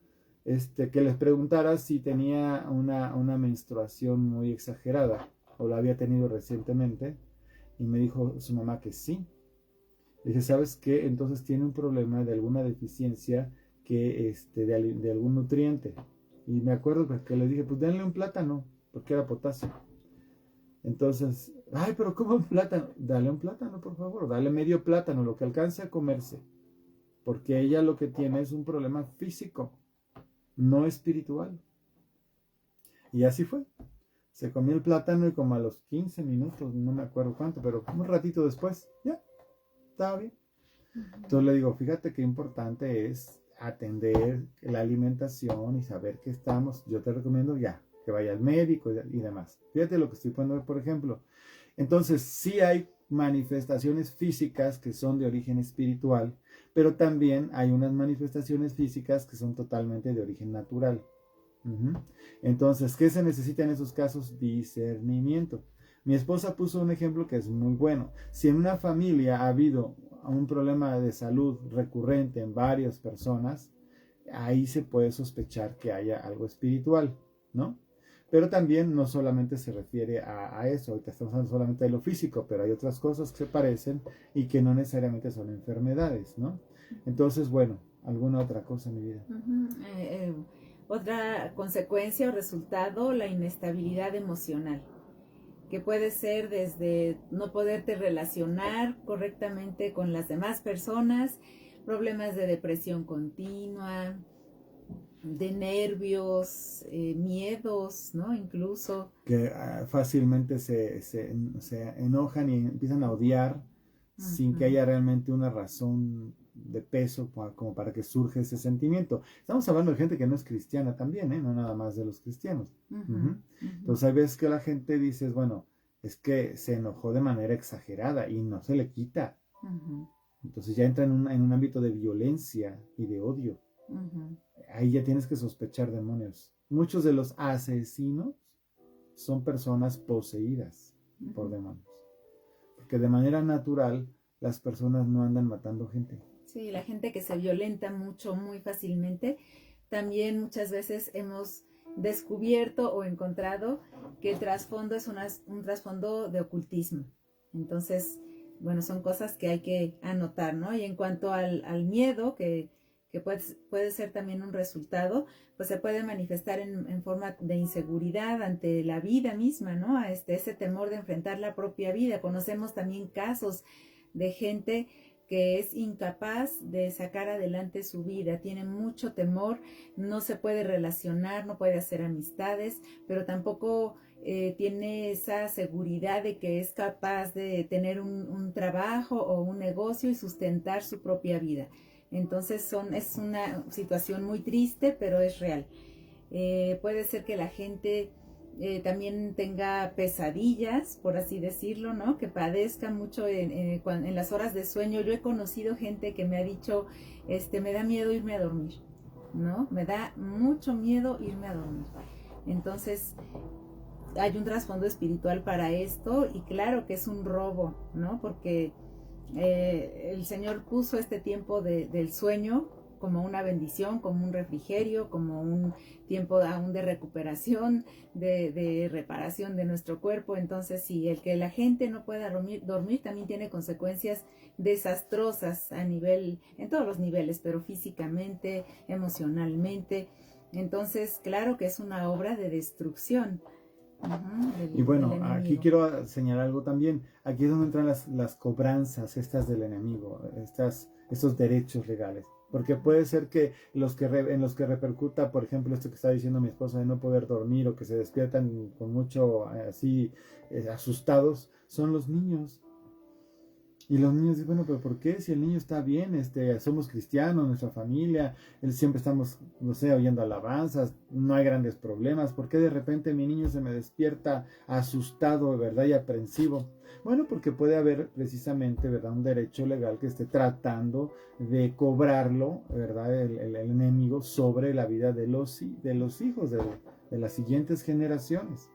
Que les preguntara si tenía una menstruación muy exagerada o la había tenido recientemente, y me dijo su mamá que sí. Le dije, ¿sabes qué? Entonces tiene un problema de alguna deficiencia de algún nutriente. Y me acuerdo que le dije, pues denle un plátano, porque era potasio. Entonces, ay, pero ¿cómo un plátano? Dale un plátano, por favor, dale medio plátano, lo que alcance a comerse, porque ella lo que tiene es un problema físico, no espiritual. Y así fue. Se comió el plátano y como a los 15 minutos, no me acuerdo cuánto, pero un ratito después, ya, estaba bien. Entonces le digo, fíjate qué importante es atender la alimentación y saber que estamos. Yo te recomiendo ya que vaya al médico y demás. Fíjate lo que estoy poniendo, por ejemplo. Entonces, sí hay manifestaciones físicas que son de origen espiritual, pero también hay unas manifestaciones físicas que son totalmente de origen natural. Entonces, ¿qué se necesita en esos casos? Discernimiento. Mi esposa puso un ejemplo que es muy bueno. Si en una familia ha habido un problema de salud recurrente en varias personas, ahí se puede sospechar que haya algo espiritual, ¿no? Pero también no solamente se refiere a eso, ahorita estamos hablando solamente de lo físico, pero hay otras cosas que se parecen y que no necesariamente son enfermedades, ¿no? Entonces, bueno, ¿alguna otra cosa en mi vida? Otra consecuencia o resultado, la inestabilidad emocional, que puede ser desde no poderte relacionar correctamente con las demás personas, problemas de depresión continua, de nervios, miedos, ¿no? Incluso. Que fácilmente se enojan y empiezan a odiar sin que haya realmente una razón de peso como para que surja ese sentimiento. Estamos hablando de gente que no es cristiana también, ¿eh? No nada más de los cristianos. Entonces hay veces que la gente dice, bueno, es que se enojó de manera exagerada y no se le quita. Entonces ya entra en un ámbito de violencia y de odio. Ahí ya tienes que sospechar demonios. Muchos de los asesinos son personas poseídas por demonios. Porque de manera natural las personas no andan matando gente. Sí, la gente que se violenta mucho, muy fácilmente, también muchas veces hemos descubierto o encontrado que el trasfondo es un trasfondo de ocultismo. Entonces, bueno, son cosas que hay que anotar, ¿no? Y en cuanto al miedo, que puede ser también un resultado, pues se puede manifestar en forma de inseguridad ante la vida misma, ¿no? Ese temor de enfrentar la propia vida. Conocemos también casos de gente que es incapaz de sacar adelante su vida, tiene mucho temor, no se puede relacionar, no puede hacer amistades, pero tampoco tiene esa seguridad de que es capaz de tener un trabajo o un negocio y sustentar su propia vida. Entonces es una situación muy triste, pero es real. Puede ser que la gente también tenga pesadillas, por así decirlo, ¿no? Que padezca mucho en las horas de sueño. Yo he conocido gente que me ha dicho, me da miedo irme a dormir, ¿no? Me da mucho miedo irme a dormir. Entonces, hay un trasfondo espiritual para esto y claro que es un robo, ¿no? Porque el Señor puso este tiempo del sueño como una bendición, como un refrigerio, como un tiempo aún de recuperación, de reparación de nuestro cuerpo. Entonces, sí, el que la gente no pueda dormir también tiene consecuencias desastrosas en todos los niveles, pero físicamente, emocionalmente. Entonces, claro que es una obra de destrucción. Y bueno, aquí quiero señalar algo también. Aquí es donde entran las cobranzas estas del enemigo, estos derechos legales. Porque puede ser que en los que repercuta, por ejemplo, esto que está diciendo mi esposa de no poder dormir o que se despiertan con mucho así asustados, son los niños. Y los niños dicen, bueno, pero ¿por qué? Si el niño está bien, somos cristianos, nuestra familia, siempre estamos, no sé, oyendo alabanzas, no hay grandes problemas, ¿por qué de repente mi niño se me despierta asustado, ¿verdad? Y aprensivo. Bueno, porque puede haber precisamente, ¿verdad? Un derecho legal que esté tratando de cobrarlo, ¿verdad? El enemigo sobre la vida de los hijos, de las siguientes generaciones.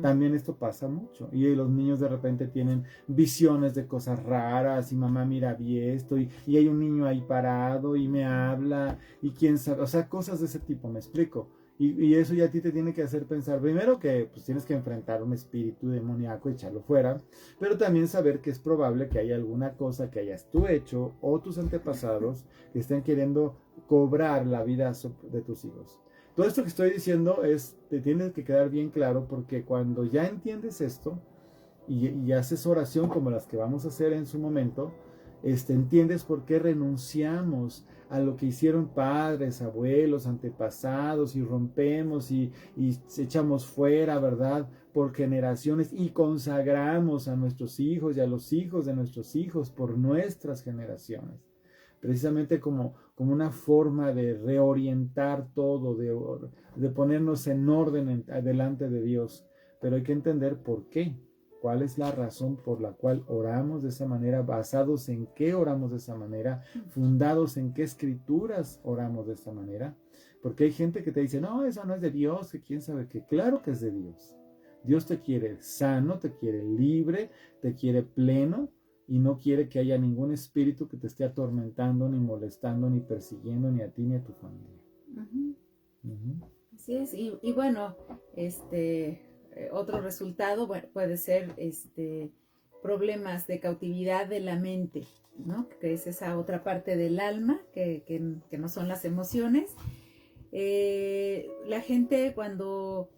También esto pasa mucho y los niños de repente tienen visiones de cosas raras y mamá mira vi esto y hay un niño ahí parado y me habla y quién sabe, o sea, cosas de ese tipo, me explico. Y eso ya a ti te tiene que hacer pensar primero que pues tienes que enfrentar un espíritu demoníaco y echarlo fuera, pero también saber que es probable que haya alguna cosa que hayas tú hecho o tus antepasados que estén queriendo cobrar la vida de tus hijos. Todo esto que estoy diciendo te tiene que quedar bien claro porque cuando ya entiendes esto y haces oración como las que vamos a hacer en su momento, entiendes por qué renunciamos a lo que hicieron padres, abuelos, antepasados y rompemos y echamos fuera, ¿verdad? Por generaciones y consagramos a nuestros hijos y a los hijos de nuestros hijos por nuestras generaciones. Precisamente como una forma de reorientar todo, de ponernos en orden delante de Dios. Pero hay que entender por qué, cuál es la razón por la cual oramos de esa manera, basados en qué oramos de esa manera, fundados en qué escrituras oramos de esa manera. Porque hay gente que te dice, no, eso no es de Dios, que quién sabe qué. Claro que es de Dios. Dios te quiere sano, te quiere libre, te quiere pleno, y no quiere que haya ningún espíritu que te esté atormentando, ni molestando, ni persiguiendo, ni a ti ni a tu familia. Ujú. Ujú. Así es, y bueno, otro resultado puede ser problemas de cautividad de la mente, ¿no? Que es esa otra parte del alma que no son las emociones. La gente cuando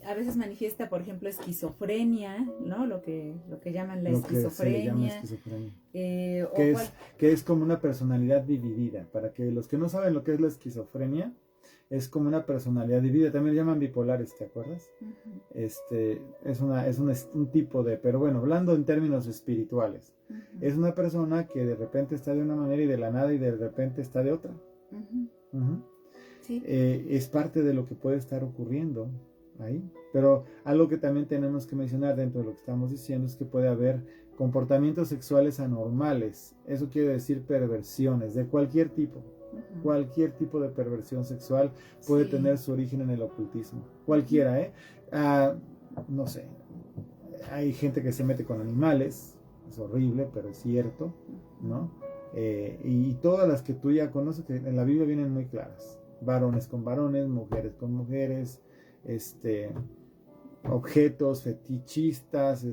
a veces manifiesta, por ejemplo, esquizofrenia, ¿no? Lo que llaman la Lo que se le llama esquizofrenia. esquizofrenia. O cual... Que es como una personalidad dividida. Para que los que no saben lo que es la esquizofrenia, es como una personalidad dividida. También le llaman bipolares, ¿te acuerdas? Uh-huh. Es un tipo de, pero bueno, hablando en términos espirituales, uh-huh, es una persona que de repente está de una manera y de la nada y de repente está de otra. Uh-huh. Uh-huh. Sí. Es parte de lo que puede estar ocurriendo ahí. Pero algo que también tenemos que mencionar dentro de lo que estamos diciendo es que puede haber comportamientos sexuales anormales. Eso quiere decir perversiones de cualquier tipo. Uh-huh. Cualquier tipo de perversión sexual puede tener su origen en el ocultismo. Cualquiera, ¿eh? No sé. Hay gente que se mete con animales. Es horrible, pero es cierto, ¿no? Y todas las que tú ya conoces, que en la Biblia vienen muy claras. Varones con varones, mujeres con mujeres, objetos fetichistas,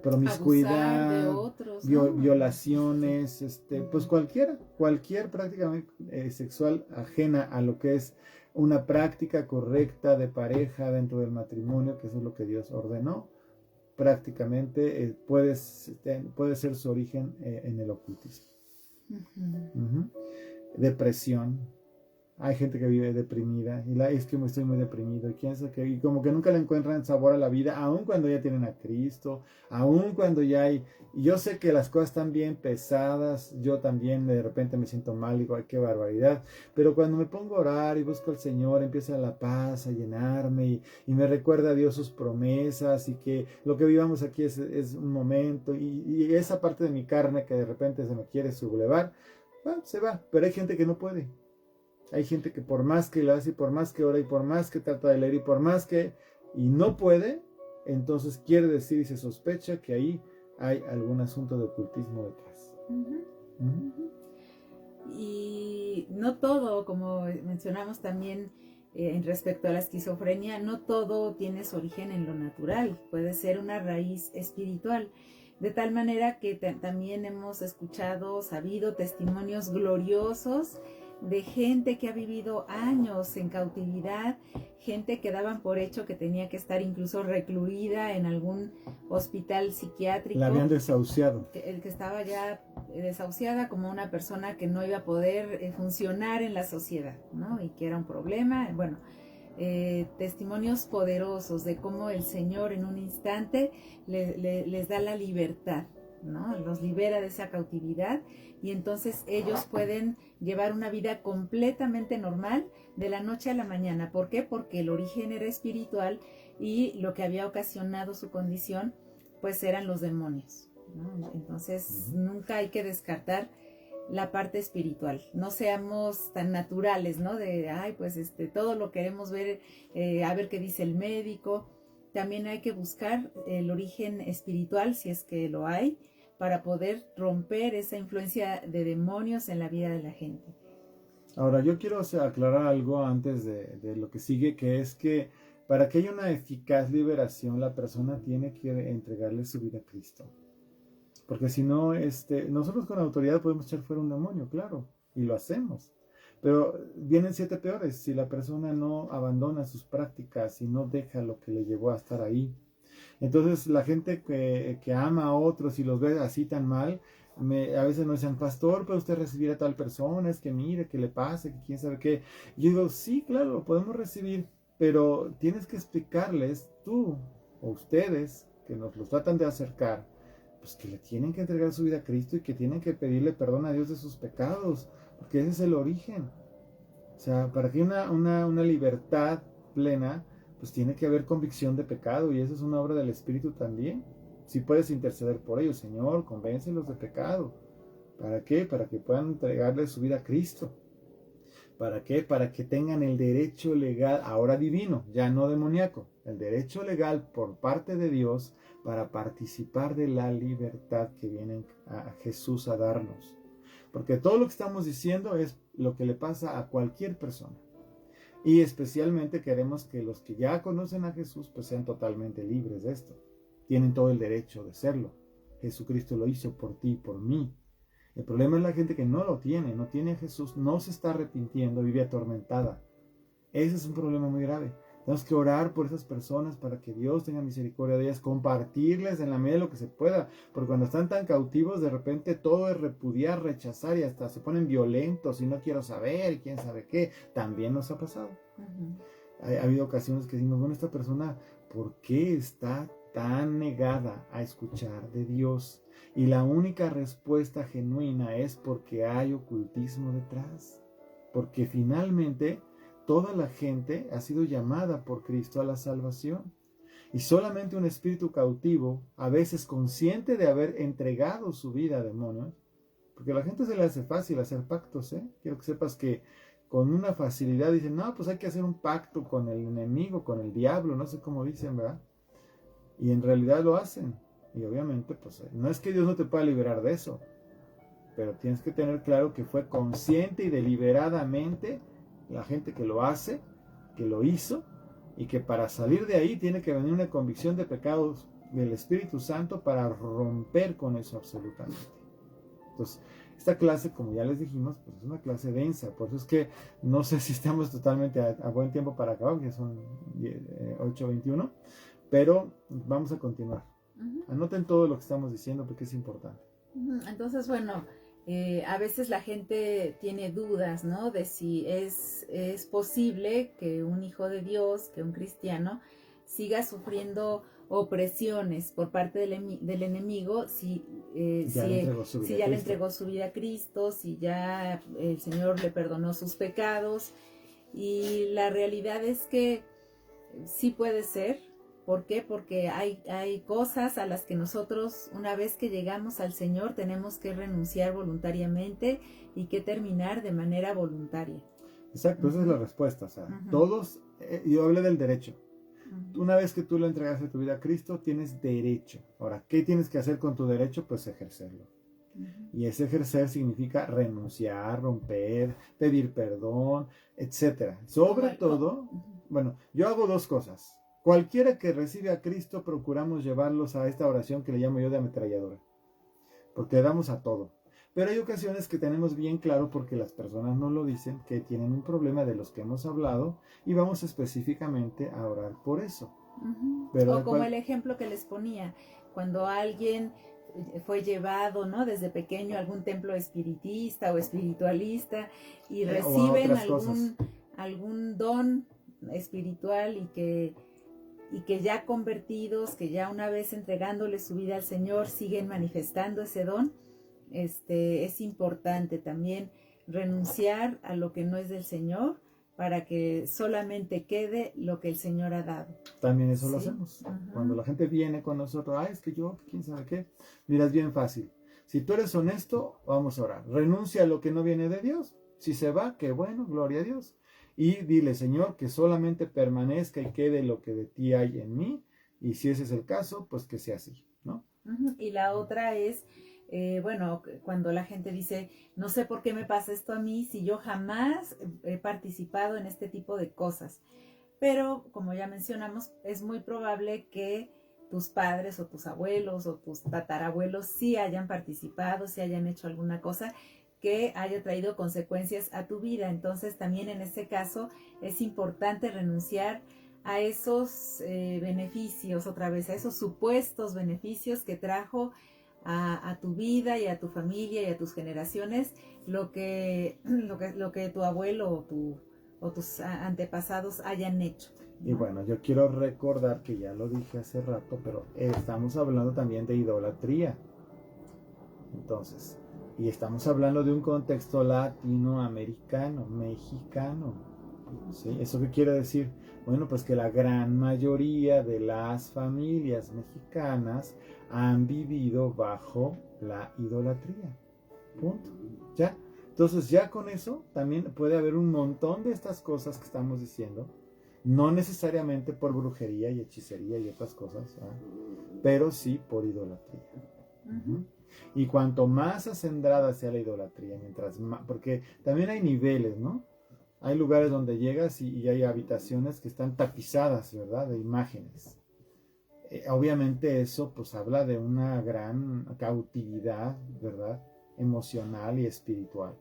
promiscuidad, de otros, ¿no? Violaciones, pues cualquier práctica sexual ajena a lo que es una práctica correcta de pareja dentro del matrimonio, que eso es lo que Dios ordenó, prácticamente puede ser su origen en el ocultismo. Uh-huh. Uh-huh. Depresión. Hay gente que vive deprimida y es que estoy muy deprimido y como que nunca le encuentran sabor a la vida, aun cuando ya tienen a Cristo, aun cuando ya hay, y yo sé que las cosas están bien pesadas, yo también de repente me siento mal, digo, ay, qué barbaridad, pero cuando me pongo a orar y busco al Señor, empieza la paz a llenarme y me recuerda a Dios sus promesas y que lo que vivamos aquí es un momento y esa parte de mi carne que de repente se me quiere sublevar, bueno, se va, pero hay gente que no puede. Hay gente que por más que lo hace, y por más que ora, y por más que trata de leer, y por más que, y no puede, entonces quiere decir y se sospecha que ahí hay algún asunto de ocultismo detrás. Uh-huh. Uh-huh. Y no todo, como mencionamos también en respecto a la esquizofrenia, no todo tiene su origen en lo natural, puede ser una raíz espiritual. De tal manera que también hemos escuchado, sabido testimonios gloriosos de gente que ha vivido años en cautividad, gente que daban por hecho que tenía que estar incluso recluida en algún hospital psiquiátrico. La habían desahuciado. El que estaba ya desahuciada como una persona que no iba a poder funcionar en la sociedad, ¿no? Y que era un problema. Bueno, testimonios poderosos de cómo el Señor en un instante les da la libertad, ¿no? Los libera de esa cautividad y entonces ellos pueden llevar una vida completamente normal de la noche a la mañana. ¿Por qué? Porque el origen era espiritual y lo que había ocasionado su condición pues eran los demonios, ¿no? Entonces nunca hay que descartar la parte espiritual, no seamos tan naturales, ¿no? De, ay, pues todo lo queremos ver, a ver qué dice el médico. También hay que buscar el origen espiritual, si es que lo hay, para poder romper esa influencia de demonios en la vida de la gente. Ahora, yo quiero aclarar algo antes de lo que sigue, que es que para que haya una eficaz liberación, la persona tiene que entregarle su vida a Cristo. Porque si no, nosotros con autoridad podemos echar fuera un demonio, claro, y lo hacemos. Pero vienen 7 peores si la persona no abandona sus prácticas y no deja lo que le llevó a estar ahí. Entonces la gente que ama a otros y los ve así tan mal, a veces nos dicen, pastor, ¿puede usted recibir a tal persona? Es que mire, que le pase, que quién sabe qué. Y yo digo, sí, claro, lo podemos recibir, pero tienes que explicarles tú o ustedes que nos los tratan de acercar, pues que le tienen que entregar su vida a Cristo y que tienen que pedirle perdón a Dios de sus pecados, porque ese es el origen. O sea, para que una libertad plena, pues tiene que haber convicción de pecado y eso es una obra del Espíritu también. Si puedes interceder por ellos, Señor, convéncelos de pecado. ¿Para qué? Para que puedan entregarle su vida a Cristo. ¿Para qué? Para que tengan el derecho legal, ahora divino, ya no demoníaco, el derecho legal por parte de Dios para participar de la libertad que viene a Jesús a darnos. Porque todo lo que estamos diciendo es lo que le pasa a cualquier persona. Y especialmente queremos que los que ya conocen a Jesús pues sean totalmente libres de esto. Tienen todo el derecho de serlo. Jesucristo lo hizo por ti y por mí. El problema es la gente que no tiene a Jesús, no se está arrepintiendo, vive atormentada. Ese es un problema muy grave. Tenemos que orar por esas personas para que Dios tenga misericordia de ellas, compartirles en la medida de lo que se pueda, porque cuando están tan cautivos, de repente todo es repudiar, rechazar y hasta se ponen violentos y no quiero saber y quién sabe qué. También nos ha pasado. Ha habido ocasiones que decimos, bueno, esta persona, ¿por qué está tan negada a escuchar de Dios? Y la única respuesta genuina es porque hay ocultismo detrás, porque finalmente toda la gente ha sido llamada por Cristo a la salvación. Y solamente un espíritu cautivo, a veces consciente de haber entregado su vida a demonios, porque a la gente se le hace fácil hacer pactos, ¿eh? Quiero que sepas que con una facilidad dicen, no, pues hay que hacer un pacto con el enemigo, con el diablo, no sé cómo dicen, ¿verdad? Y en realidad lo hacen. Y obviamente, pues no es que Dios no te pueda liberar de eso, pero tienes que tener claro que fue consciente y deliberadamente la gente que lo hace, que lo hizo, y que para salir de ahí tiene que venir una convicción de pecados del Espíritu Santo para romper con eso absolutamente. Entonces, esta clase, como ya les dijimos, pues es una clase densa, por eso es que no sé si estamos totalmente a buen tiempo para acabar, que son 8:21, pero vamos a continuar. Anoten todo lo que estamos diciendo porque es importante. Entonces, bueno, a veces la gente tiene dudas, ¿no? De si es posible que un hijo de Dios, que un cristiano, siga sufriendo opresiones por parte del enemigo si ya le entregó su vida a Cristo, si ya el Señor le perdonó sus pecados. Y la realidad es que sí puede ser. ¿Por qué? Porque hay cosas a las que nosotros, una vez que llegamos al Señor, tenemos que renunciar voluntariamente y que terminar de manera voluntaria. Exacto, esa es la respuesta. O sea, todos, yo hablé del derecho. Una vez que tú le entregaste tu vida a Cristo, tienes derecho. Ahora, ¿qué tienes que hacer con tu derecho? Pues ejercerlo. Y ese ejercer significa renunciar, romper, pedir perdón, etc. Sobre todo, bueno, yo hago dos cosas. Cualquiera que recibe a Cristo, procuramos llevarlos a esta oración que le llamo yo de ametralladora, porque le damos a todo. Pero hay ocasiones que tenemos bien claro, porque las personas no lo dicen, que tienen un problema de los que hemos hablado, y vamos específicamente a orar por eso. Pero o como el ejemplo que les ponía, cuando alguien fue llevado, ¿no?, desde pequeño a algún templo espiritista o espiritualista y reciben algún don espiritual y que ya convertidos, que ya una vez entregándole su vida al Señor siguen manifestando ese don, es importante también renunciar a lo que no es del Señor para que solamente quede lo que el Señor ha dado. También eso lo hacemos. Cuando la gente viene con nosotros, es que yo, quién sabe qué, mira, es bien fácil. Si tú eres honesto, vamos a orar. Renuncia a lo que no viene de Dios. Si se va, qué bueno, gloria a Dios. Y dile, Señor, que solamente permanezca y quede lo que de ti hay en mí. Y si ese es el caso, pues que sea así, ¿no? Y la otra es, cuando la gente dice, no sé por qué me pasa esto a mí, si yo jamás he participado en este tipo de cosas. Pero, como ya mencionamos, es muy probable que tus padres o tus abuelos o tus tatarabuelos sí hayan participado, sí hayan hecho alguna cosa que haya traído consecuencias a tu vida. Entonces también en este caso es importante renunciar a esos beneficios, otra vez, a esos supuestos beneficios que trajo a tu vida y a tu familia y a tus generaciones lo que tu abuelo o tus antepasados hayan hecho, ¿no? Y bueno, yo quiero recordar que ya lo dije hace rato, pero estamos hablando también de idolatría. Entonces, y estamos hablando de un contexto latinoamericano, mexicano. ¿Sí? ¿Eso qué quiere decir? Bueno, pues que la gran mayoría de las familias mexicanas han vivido bajo la idolatría. Punto. ¿Ya? Entonces ya con eso también puede haber un montón de estas cosas que estamos diciendo No necesariamente por brujería y hechicería y otras cosas, pero sí por idolatría. Uh-huh. Y cuanto más acendrada sea la idolatría, mientras más, porque también hay niveles, ¿no? Hay lugares donde llegas y hay habitaciones que están tapizadas, ¿verdad? De imágenes. Obviamente eso pues habla de una gran cautividad, ¿verdad? Emocional y espiritual.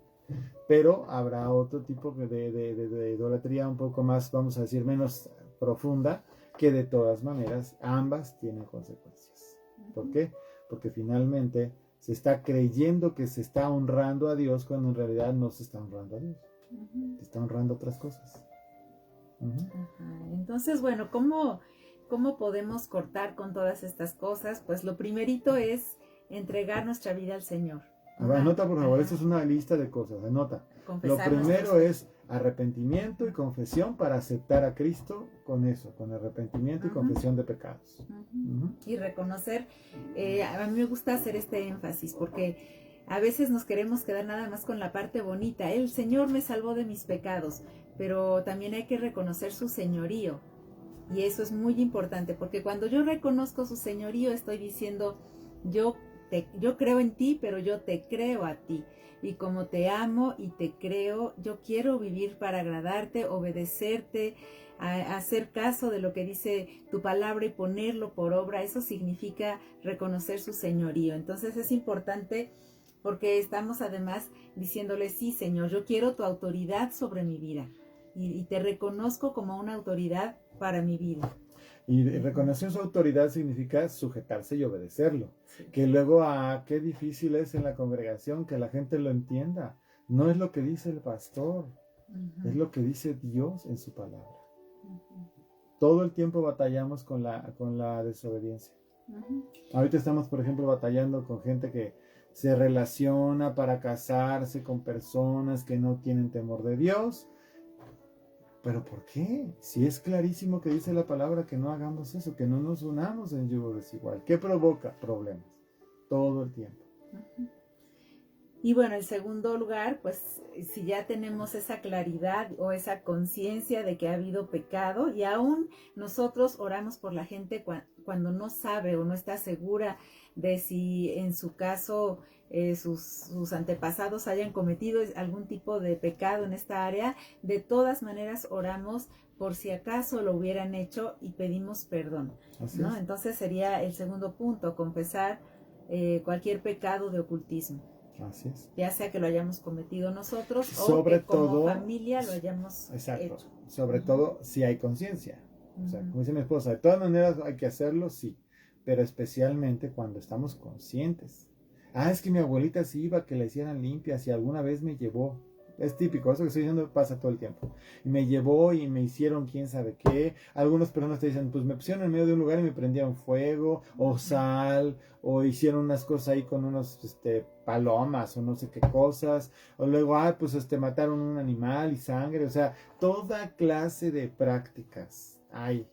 Pero habrá otro tipo de idolatría un poco más, vamos a decir, menos profunda, que de todas maneras ambas tienen consecuencias. ¿Por qué? Porque finalmente se está creyendo que se está honrando a Dios cuando en realidad no se está honrando a Dios. Se está honrando otras cosas. Entonces, bueno, ¿cómo podemos cortar con todas estas cosas? Pues lo primerito es entregar nuestra vida al Señor. Anota, por favor, esa es una lista de cosas, anota. Lo primero es arrepentimiento y confesión para aceptar a Cristo con eso, con arrepentimiento y confesión de pecados. Y reconocer, a mí me gusta hacer este énfasis porque a veces nos queremos quedar nada más con la parte bonita. El Señor me salvó de mis pecados, pero también hay que reconocer su señorío. Y eso es muy importante, porque cuando yo reconozco su señorío, estoy diciendo, yo creo en ti, pero yo te creo a ti. Y como te amo y te creo, yo quiero vivir para agradarte, obedecerte, hacer caso de lo que dice tu palabra y ponerlo por obra. Eso significa reconocer su señorío. Entonces es importante porque estamos además diciéndole, sí, Señor, yo quiero tu autoridad sobre mi vida y te reconozco como una autoridad para mi vida. Y reconocer su autoridad significa sujetarse y obedecerlo. Sí. Que luego, qué difícil es en la congregación que la gente lo entienda. No es lo que dice el pastor, es lo que dice Dios en su palabra. Todo el tiempo batallamos con la desobediencia. Ahorita estamos, por ejemplo, batallando con gente que se relaciona para casarse con personas que no tienen temor de Dios. ¿Pero por qué? Si es clarísimo que dice la palabra que no hagamos eso, que no nos unamos en yugo desigual. ¿Qué provoca? Problemas. Todo el tiempo. Y bueno, en segundo lugar, pues si ya tenemos esa claridad o esa conciencia de que ha habido pecado y aún nosotros oramos por la gente cuando no sabe o no está segura de si en su caso sus antepasados hayan cometido algún tipo de pecado en esta área, de todas maneras oramos por si acaso lo hubieran hecho y pedimos perdón, ¿no? Entonces sería el segundo punto, confesar cualquier pecado de ocultismo. Así es. Ya sea que lo hayamos cometido nosotros sobre o que como todo, familia lo hayamos hecho. Sobre todo si hay conciencia. O sea, como dice mi esposa, de todas maneras hay que hacerlo, sí, pero especialmente cuando estamos conscientes. Es que mi abuelita sí iba a que la hicieran limpias y alguna vez me llevó. Es típico, eso que estoy diciendo pasa todo el tiempo. Y me llevó y me hicieron quién sabe qué. Algunas personas te dicen, pues me pusieron en medio de un lugar y me prendieron fuego, o sal, o hicieron unas cosas ahí con unos palomas, o no sé qué cosas. O luego, pues mataron un animal y sangre. O sea, toda clase de prácticas hay.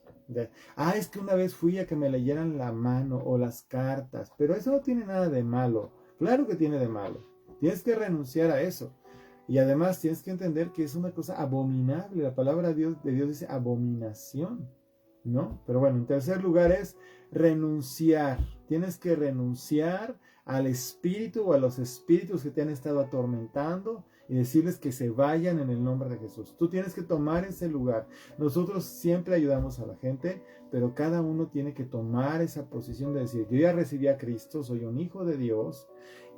Es que una vez fui a que me leyeran la mano o las cartas, pero eso no tiene nada de malo. Claro que tiene de malo. Tienes que renunciar a eso. Y además tienes que entender que es una cosa abominable. La palabra de Dios dice abominación, ¿no? Pero bueno, en tercer lugar es renunciar. Tienes que renunciar al espíritu o a los espíritus que te han estado atormentando y decirles que se vayan en el nombre de Jesús. Tú tienes que tomar ese lugar. Nosotros siempre ayudamos a la gente, pero cada uno tiene que tomar esa posición de decir, yo ya recibí a Cristo, soy un hijo de Dios,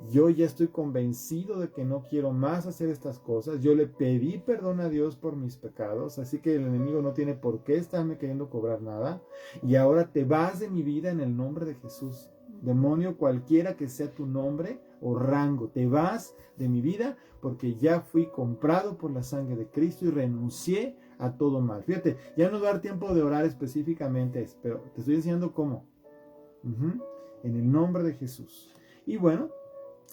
yo ya estoy convencido de que no quiero más hacer estas cosas, yo le pedí perdón a Dios por mis pecados, así que el enemigo no tiene por qué estarme queriendo cobrar nada, y ahora te vas de mi vida en el nombre de Jesús. Demonio, cualquiera que sea tu nombre o rango, te vas de mi vida porque ya fui comprado por la sangre de Cristo y renuncié a todo mal. Fíjate, ya no va a dar tiempo de orar específicamente, pero te estoy enseñando cómo. En el nombre de Jesús. Y bueno,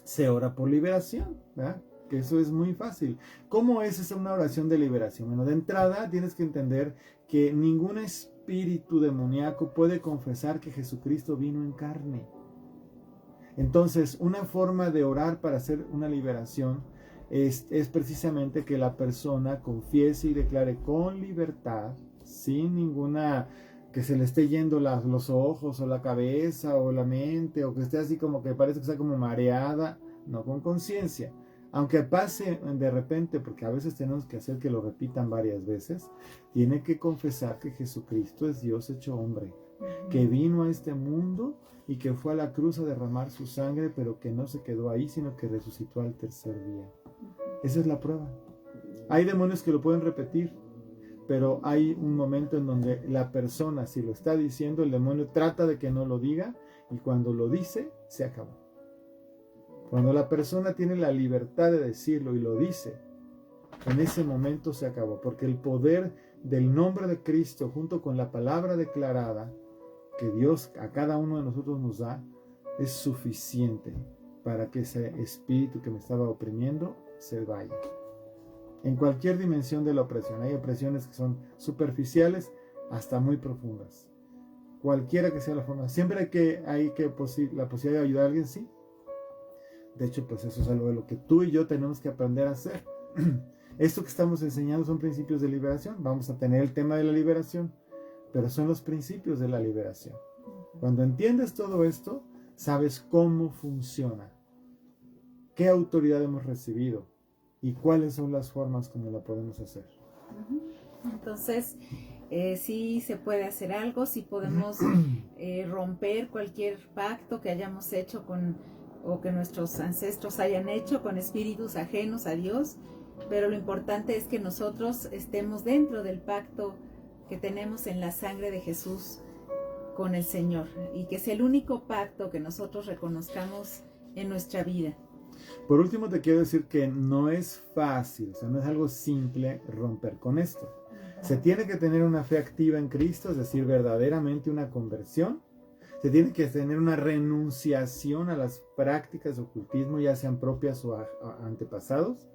se ora por liberación, ¿verdad? Que eso es muy fácil. ¿Cómo es esa una oración de liberación? Bueno, de entrada tienes que entender que ningún espíritu demoníaco puede confesar que Jesucristo vino en carne. Entonces, una forma de orar para hacer una liberación es precisamente que la persona confiese y declare con libertad, sin ninguna, que se le esté yendo los ojos o la cabeza o la mente, o que esté así como que parece que está como mareada, no, con conciencia. Aunque pase de repente, porque a veces tenemos que hacer que lo repitan varias veces, tiene que confesar que Jesucristo es Dios hecho hombre, que vino a este mundo y que fue a la cruz a derramar su sangre, pero que no se quedó ahí, sino que resucitó al tercer día. Esa es la prueba. Hay demonios que lo pueden repetir, pero hay un momento en donde la persona, si lo está diciendo, el demonio trata de que no lo diga, y cuando lo dice, se acabó. Cuando la persona tiene la libertad de decirlo y lo dice, en ese momento se acabó, porque el poder del nombre de Cristo junto con la palabra declarada que Dios a cada uno de nosotros nos da es suficiente para que ese espíritu que me estaba oprimiendo se vaya. En cualquier dimensión de la opresión, hay opresiones que son superficiales hasta muy profundas. Cualquiera que sea la forma, siempre hay la posibilidad de ayudar a alguien, sí. De hecho, pues eso es algo de lo que tú y yo tenemos que aprender a hacer. Esto que estamos enseñando son principios de liberación. Vamos a tener el tema de la liberación, pero son los principios de la liberación. Cuando entiendes todo esto, sabes cómo funciona, qué autoridad hemos recibido y cuáles son las formas como la podemos hacer. Entonces, sí se puede hacer algo, sí podemos romper cualquier pacto que hayamos hecho o que nuestros ancestros hayan hecho con espíritus ajenos a Dios, pero lo importante es que nosotros estemos dentro del pacto que tenemos en la sangre de Jesús con el Señor, y que es el único pacto que nosotros reconozcamos en nuestra vida. Por último, te quiero decir que no es fácil, o sea, no es algo simple romper con esto. Se tiene que tener una fe activa en Cristo, es decir, verdaderamente una conversión. Se tiene que tener una renunciación a las prácticas de ocultismo, ya sean propias o antepasados.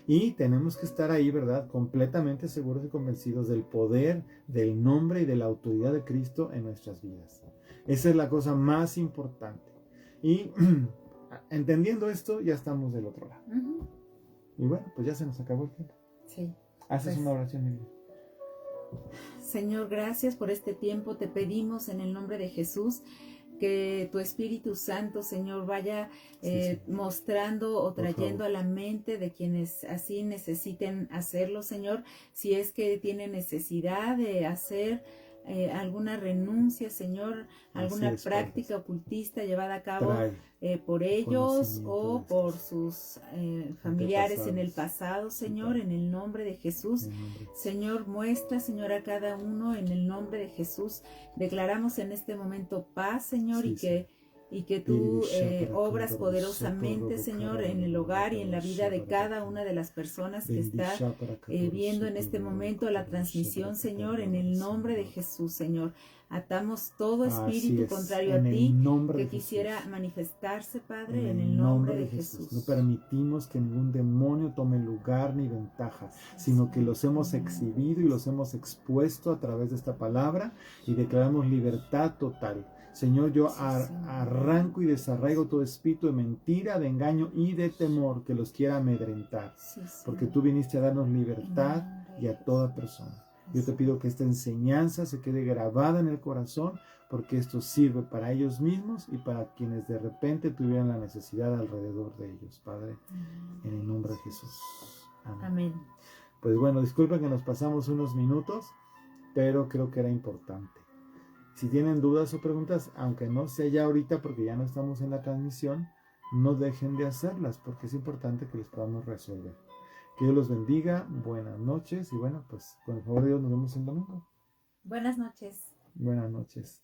Y tenemos que estar ahí, ¿verdad?, completamente seguros y convencidos del poder, del nombre y de la autoridad de Cristo en nuestras vidas. Esa es la cosa más importante. Y entendiendo esto, ya estamos del otro lado. Y bueno, pues ya se nos acabó el tiempo. Sí. Haces una oración, mi vida. Señor, gracias por este tiempo. Te pedimos en el nombre de Jesús que tu Espíritu Santo, Señor, vaya mostrando o trayendo a la mente de quienes así necesiten hacerlo, Señor. Si es que tienen necesidad de hacer alguna renuncia, Señor, alguna práctica ocultista llevada a cabo por ellos o por sus familiares en el pasado, Señor, en el nombre de Jesús. Señor, muestra, Señor, a cada uno en el nombre de Jesús. Declaramos en este momento paz, Señor, y que tú obras poderosamente, Señor, en el hogar y en la vida de cada una de las personas que está viendo en este momento la transmisión, Señor, en el nombre de Jesús, Señor. Atamos todo espíritu contrario a ti que quisiera manifestarse, Padre, en el nombre de Jesús. No permitimos que ningún demonio tome lugar ni ventaja, sino que los hemos exhibido y los hemos expuesto a través de esta palabra y declaramos libertad total. Señor, yo arranco y desarraigo todo espíritu de mentira, de engaño y de temor que los quiera amedrentar, porque tú viniste a darnos libertad y a toda persona. Yo te pido que esta enseñanza se quede grabada en el corazón, porque esto sirve para ellos mismos y para quienes de repente tuvieran la necesidad alrededor de ellos, Padre, en el nombre de Jesús. Amén. Pues bueno, disculpen que nos pasamos unos minutos, pero creo que era importante. Si tienen dudas o preguntas, aunque no sea ya ahorita porque ya no estamos en la transmisión, no dejen de hacerlas, porque es importante que les podamos resolver. Que Dios los bendiga, buenas noches y bueno, pues con el favor de Dios nos vemos el domingo. Buenas noches. Buenas noches.